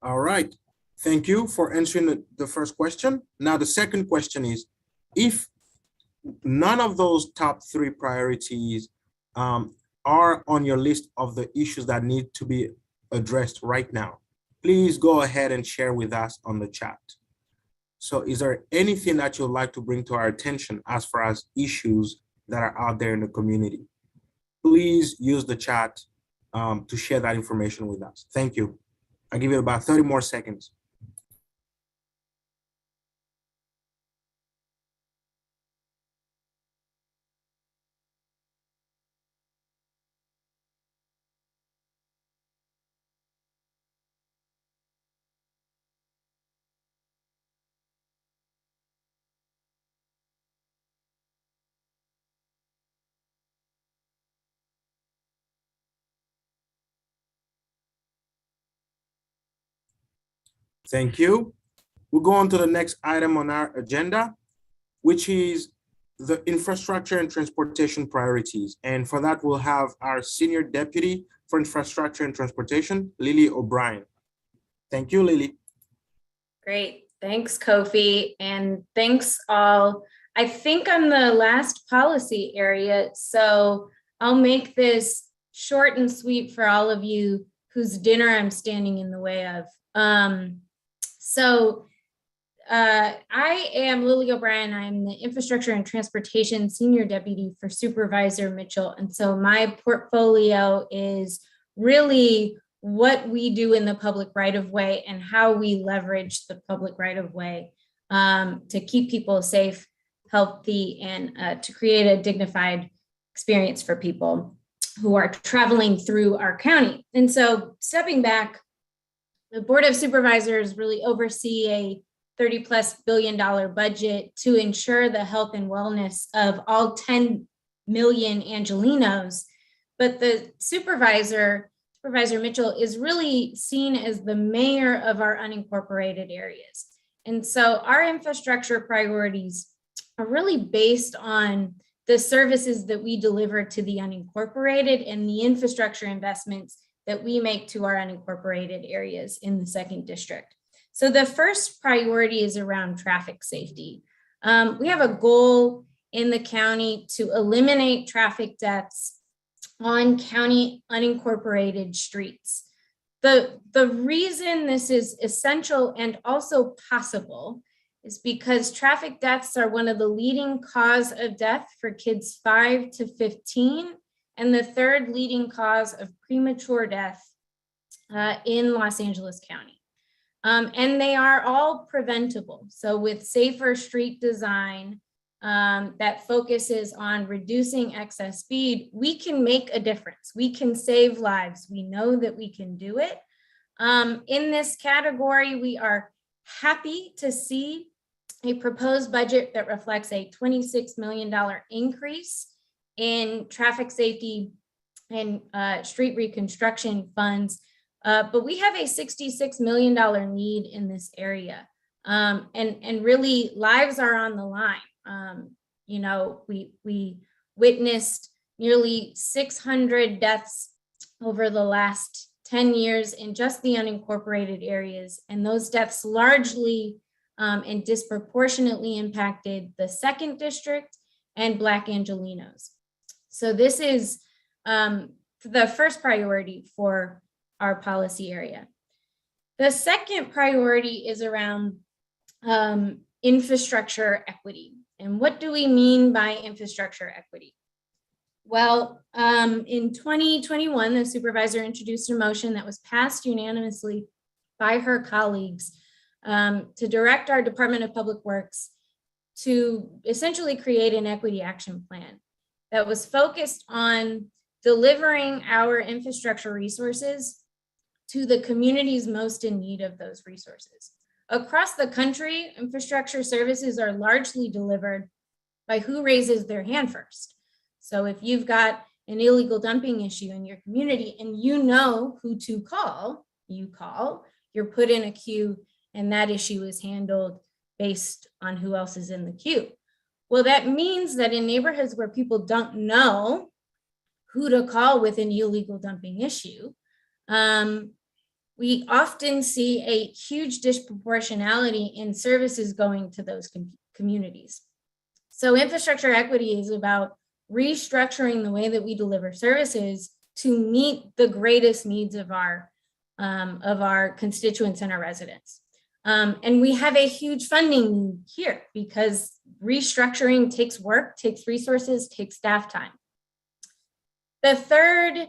All right. Thank you for answering the first question. Now, the second question is, if none of those top three priorities are on your list of the issues that need to be addressed right now, please go ahead and share with us on the chat. So is there anything that you'd like to bring to our attention as far as issues that are out there in the community? Please use the chat to share that information with us. Thank you. I'll give you about 30 more seconds. Thank you. We'll go on to the next item on our agenda, which is the infrastructure and transportation priorities. And for that, we'll have our Senior Deputy for Infrastructure and Transportation, Lily O'Brien. Thank you, Lily. Great. Thanks, Kofi. And thanks all. I think I'm the last policy area, so I'll make this short and sweet for all of you whose dinner I'm standing in the way of. I am Lily O'Brien. I'm the Infrastructure and Transportation Senior Deputy for Supervisor Mitchell. And so my portfolio is really what we do in the public right-of-way and how we leverage the public right-of-way to keep people safe, healthy, and to create a dignified experience for people who are traveling through our county. And so stepping back, the Board of Supervisors really oversee a $30+ billion budget to ensure the health and wellness of all 10 million Angelenos. But the Supervisor Mitchell, is really seen as the mayor of our unincorporated areas. And so our infrastructure priorities are really based on the services that we deliver to the unincorporated and the infrastructure investments that we make to our unincorporated areas in the second district. So the first priority is around traffic safety. We have a goal in the county to eliminate traffic deaths on county unincorporated streets. The reason this is essential and also possible is because traffic deaths are one of the leading cause of death for kids 5 to 15, and the third leading cause of premature death in Los Angeles County. And they are all preventable. So with safer street design that focuses on reducing excess speed, we can make a difference. We can save lives. We know that we can do it. In this category, we are happy to see a proposed budget that reflects a $26 million increase in traffic safety and street reconstruction funds. But we have a $66 million need in this area. And really lives are on the line. We witnessed nearly 600 deaths over the last 10 years in just the unincorporated areas. And those deaths largely and disproportionately impacted the second district and Black Angelenos. So this is the first priority for our policy area. The second priority is around infrastructure equity. And what do we mean by infrastructure equity? Well, in 2021, the supervisor introduced a motion that was passed unanimously by her colleagues to direct our Department of Public Works to essentially create an equity action plan that was focused on delivering our infrastructure resources to the communities most in need of those resources. Across the country, infrastructure services are largely delivered by who raises their hand first. So if you've got an illegal dumping issue in your community and you know who to call, you're put in a queue, and that issue is handled based on who else is in the queue. Well, that means that in neighborhoods where people don't know who to call with an illegal dumping issue, we often see a huge disproportionality in services going to those communities. So infrastructure equity is about restructuring the way that we deliver services to meet the greatest needs of our constituents and our residents. And we have a huge funding need here because restructuring takes work, takes resources, takes staff time. The third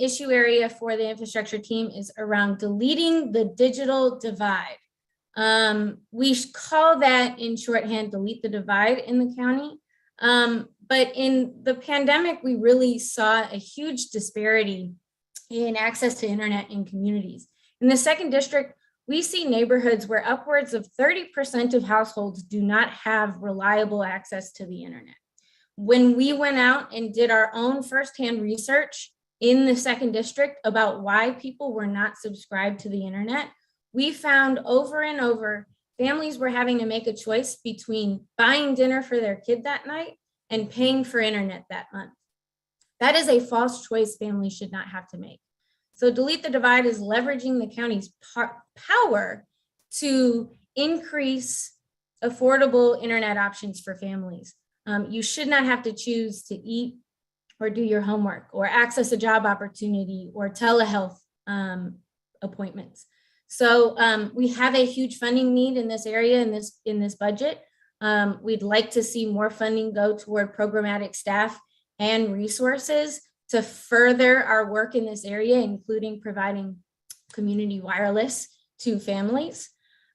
issue area for the infrastructure team is around deleting the digital divide. We call that in shorthand, delete the divide in the county. But in the pandemic, we really saw a huge disparity in access to internet in communities. In the second district, we see neighborhoods where upwards of 30% of households do not have reliable access to the internet. When we went out and did our own firsthand research in the second district about why people were not subscribed to the internet, we found over and over families were having to make a choice between buying dinner for their kid that night and paying for internet that month. That is a false choice families should not have to make. So delete the divide is leveraging the county's power to increase affordable internet options for families. You should not have to choose to eat or do your homework or access a job opportunity or telehealth appointments. So we have a huge funding need in this area in this budget. We'd like to see more funding go toward programmatic staff and resources to further our work in this area, including providing community wireless to families.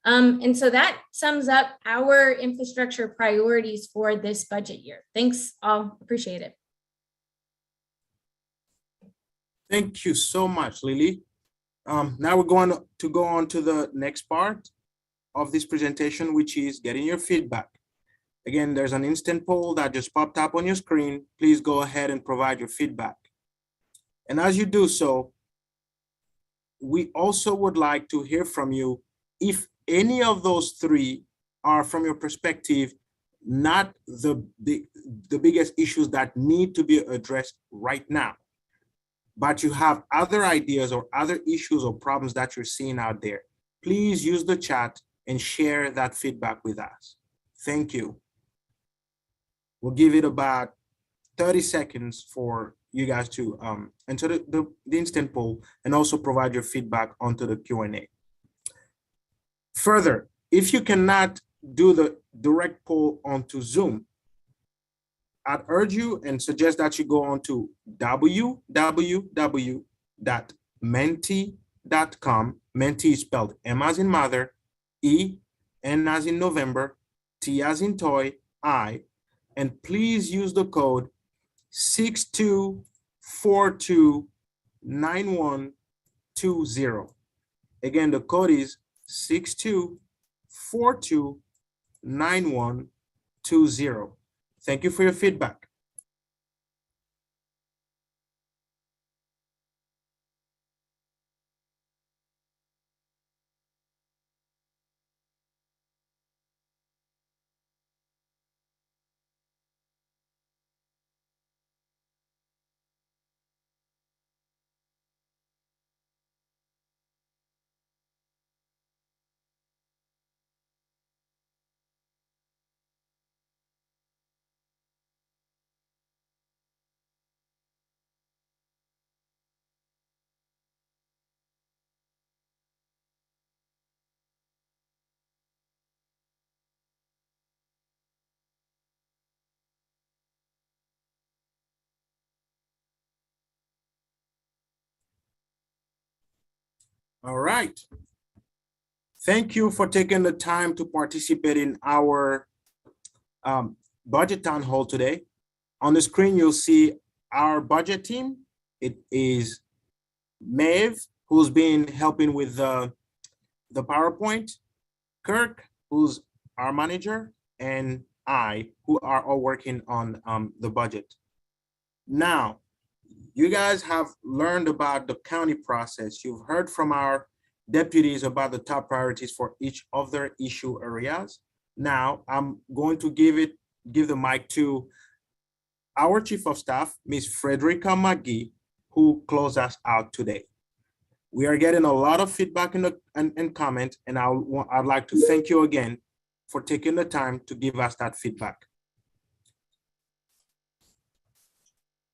And so that sums up our infrastructure priorities for this budget year. Thanks all, appreciate it. Thank you so much, Lily. Now we're going to go on to the next part of this presentation, which is getting your feedback. Again, there's an instant poll that just popped up on your screen. Please go ahead and provide your feedback. And as you do so, we also would like to hear from you if any of those three are, from your perspective, not the biggest issues that need to be addressed right now, but you have other ideas or other issues or problems that you're seeing out there. Please use the chat and share that feedback with us. Thank you. We'll give it about 30 seconds for you guys to enter the instant poll and also provide your feedback onto the Q&A. Further, if you cannot do the direct poll onto Zoom, I'd urge you and suggest that you go on to www.menti.com. Menti is spelled M as in mother, E, N as in November, T as in toy, I, and please use the code 62429120. Again, the code is 62429120. Thank you for your feedback. All right. Thank you for taking the time to participate in our budget town hall today. On the screen, you'll see our budget team. It is Maeve, who's been helping with the PowerPoint, Kirk, who's our manager, and I, who are all working on the budget. Now, you guys have learned about the county process. You've heard from our deputies about the top priorities for each of their issue areas. Now, I'm going to give the mic to our Chief of Staff, Ms. Frederica McGee, who closed us out today. We are getting a lot of feedback and comment, and I'd like to thank you again for taking the time to give us that feedback.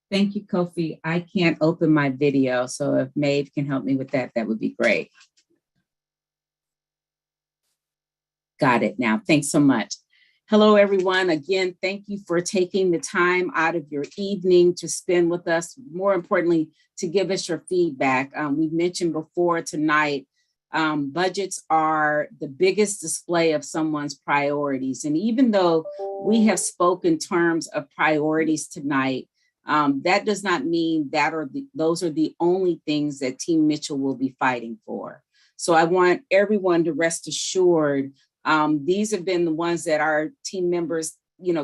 Thank you, Kofi. I can't open my video, so if Maeve can help me with that, that would be great. Got it now. Thanks so much. Hello, everyone. Again, thank you for taking the time out of your evening to spend with us. More importantly, to give us your feedback. We've mentioned before tonight, budgets are the biggest display of someone's priorities. And even though we have spoken terms of priorities tonight, that does not mean that those are the only things that Team Mitchell will be fighting for. So I want everyone to rest assured, these have been the ones that our team members,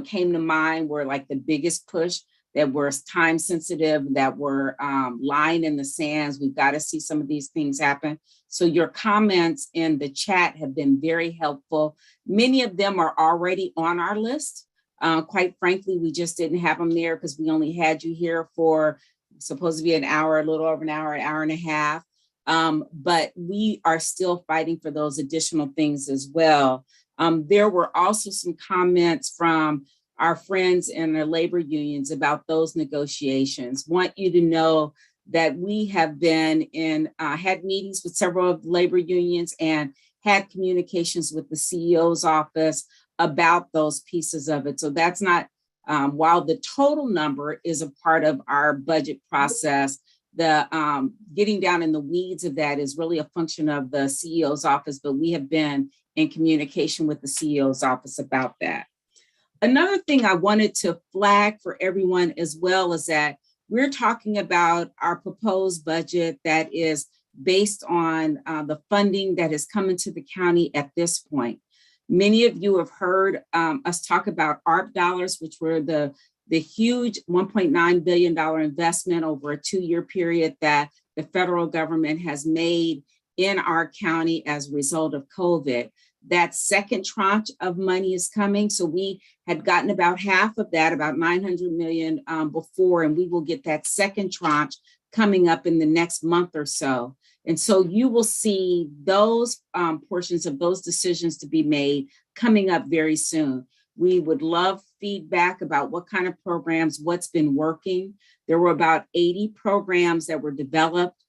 came to mind were like the biggest push, that were time sensitive, that were line in the sands. We've got to see some of these things happen. So your comments in the chat have been very helpful. Many of them are already on our list. Quite frankly, we just didn't have them there because we only had you here for supposed to be an hour, a little over an hour and a half. But we are still fighting for those additional things as well. There were also some comments from our friends in the labor unions about those negotiations. Want you to know that we have been had meetings with several of the labor unions and had communications with the CEO's office about those pieces of it. So that's not, while the total number is a part of our budget process, the getting down in the weeds of that is really a function of the CEO's office, but we have been in communication with the CEO's office about that. Another thing I wanted to flag for everyone as well is that we're talking about our proposed budget that is based on the funding that has come into the county at this point. Many of you have heard us talk about ARP dollars, which were the huge $1.9 billion investment over a 2-year period that the federal government has made in our county as a result of COVID. That second tranche of money is coming. So we had gotten about half of that, about $900 million before, and we will get that second tranche coming up in the next month or so. And so you will see those portions of those decisions to be made coming up very soon. We would love feedback about what kind of programs, what's been working. There were about 80 programs that were developed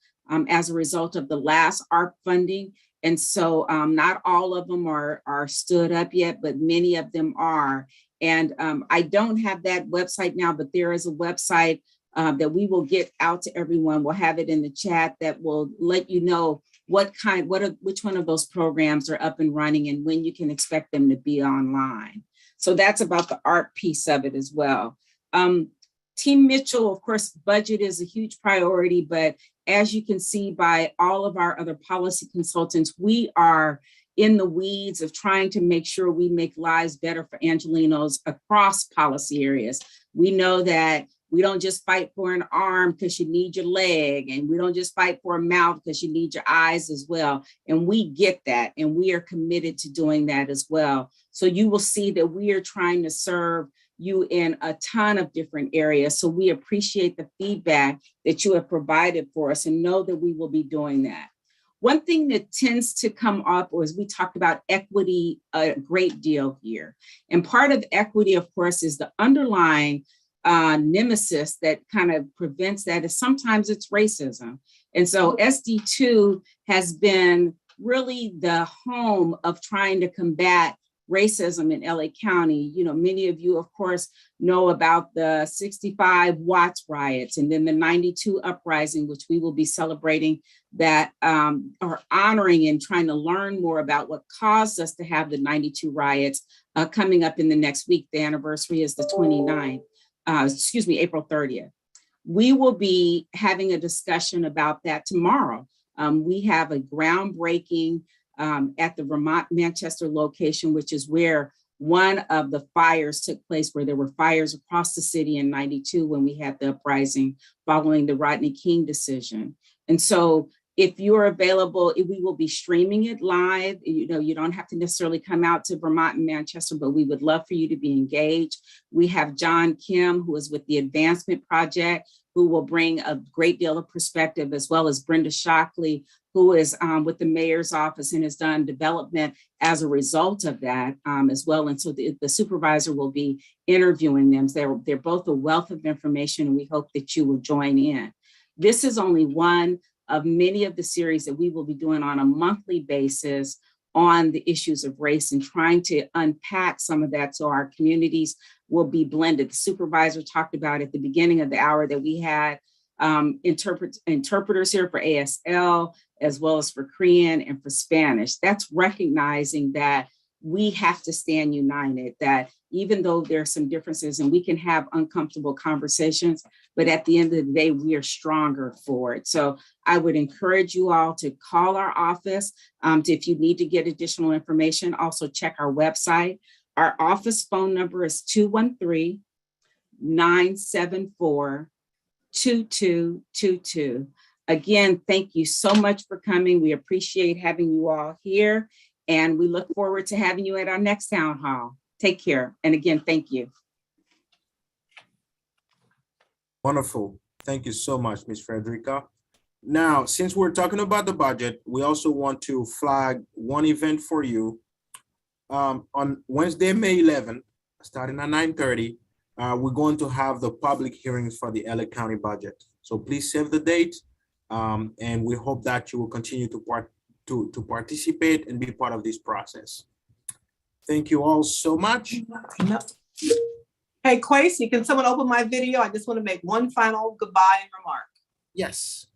as a result of the last ARP funding. And so not all of them are stood up yet, but many of them are. And I don't have that website now, but there is a website that we will get out to everyone. We'll have it in the chat that will let you know which one of those programs are up and running and when you can expect them to be online. So that's about the ARP piece of it as well. Team Mitchell, of course, budget is a huge priority, but as you can see by all of our other policy consultants, we are in the weeds of trying to make sure we make lives better for Angelenos across policy areas. We know that we don't just fight for an arm because you need your leg, and we don't just fight for a mouth because you need your eyes as well. And we get that, and we are committed to doing that as well. So you will see that we are trying to serve you in a ton of different areas. So we appreciate the feedback that you have provided for us and know that we will be doing that. One thing that tends to come up is we talked about equity a great deal here. And part of equity, of course, is the underlying nemesis that kind of prevents that is sometimes it's racism. And so SD2 has been really the home of trying to combat racism in LA County. You know, many of you, of course, know about the 65 Watts riots and then the 92 uprising, which we will be celebrating that or honoring and trying to learn more about what caused us to have the 92 riots coming up in the next week. The anniversary is the 29th. April 30th. We will be having a discussion about that tomorrow. We have a groundbreaking at the Vermont Manchester location, which is where one of the fires took place, where there were fires across the city in 92 when we had the uprising following the Rodney King decision. And so If you're available, we will be streaming it live. You know, you don't have to necessarily come out to Vermont and Manchester, but we would love for you to be engaged. We have John Kim, who is with the Advancement Project, who will bring a great deal of perspective, as well as Brenda Shockley, who is with the mayor's office and has done development as a result of that as well. And so the supervisor will be interviewing them. They're both a wealth of information, and we hope that you will join in. This is only one of many of the series that we will be doing on a monthly basis on the issues of race and trying to unpack some of that so our communities will be blended. The supervisor talked about at the beginning of the hour that we had interpreters here for ASL, as well as for Korean and for Spanish. That's recognizing that we have to stand united, that even though there are some differences and we can have uncomfortable conversations, but at the end of the day, we are stronger for it. So I would encourage you all to call our office if you need to get additional information. Also check our website. Our office phone number is 213-974-2222. Again, thank you so much for coming. We appreciate having you all here, and we look forward to having you at our next town hall. Take care. And again, thank you. Wonderful. Thank you so much, Ms. Frederica. Now, since we're talking about the budget, we also want to flag one event for you. On Wednesday, May 11th, starting at 9:30, we're going to have the public hearings for the LA County budget. So please save the date, and we hope that you will continue to participate and be part of this process. Thank you all so much. Hey, Quasi, can someone open my video? I just want to make one final goodbye remark. Yes.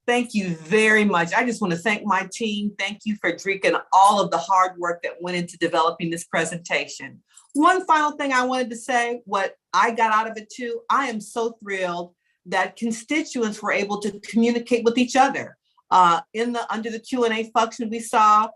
Thank you very much. I just want to thank my team. Thank you, Frederica, and all of the hard work that went into developing this presentation. One final thing I wanted to say, what I got out of it too, I am so thrilled that constituents were able to communicate with each other. Under the Q&A function, we saw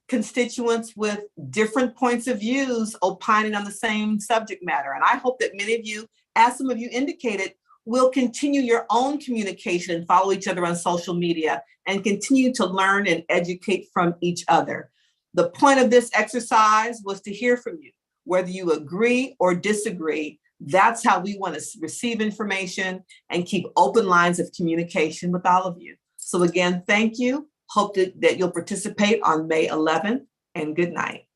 constituents with different points of views opining on the same subject matter. And I hope that many of you, as some of you indicated, will continue your own communication and follow each other on social media and continue to learn and educate from each other. The point of this exercise was to hear from you, whether you agree or disagree. That's how we want to receive information and keep open lines of communication with all of you. So again, thank you. Hope that you'll participate on May 11th, and good night.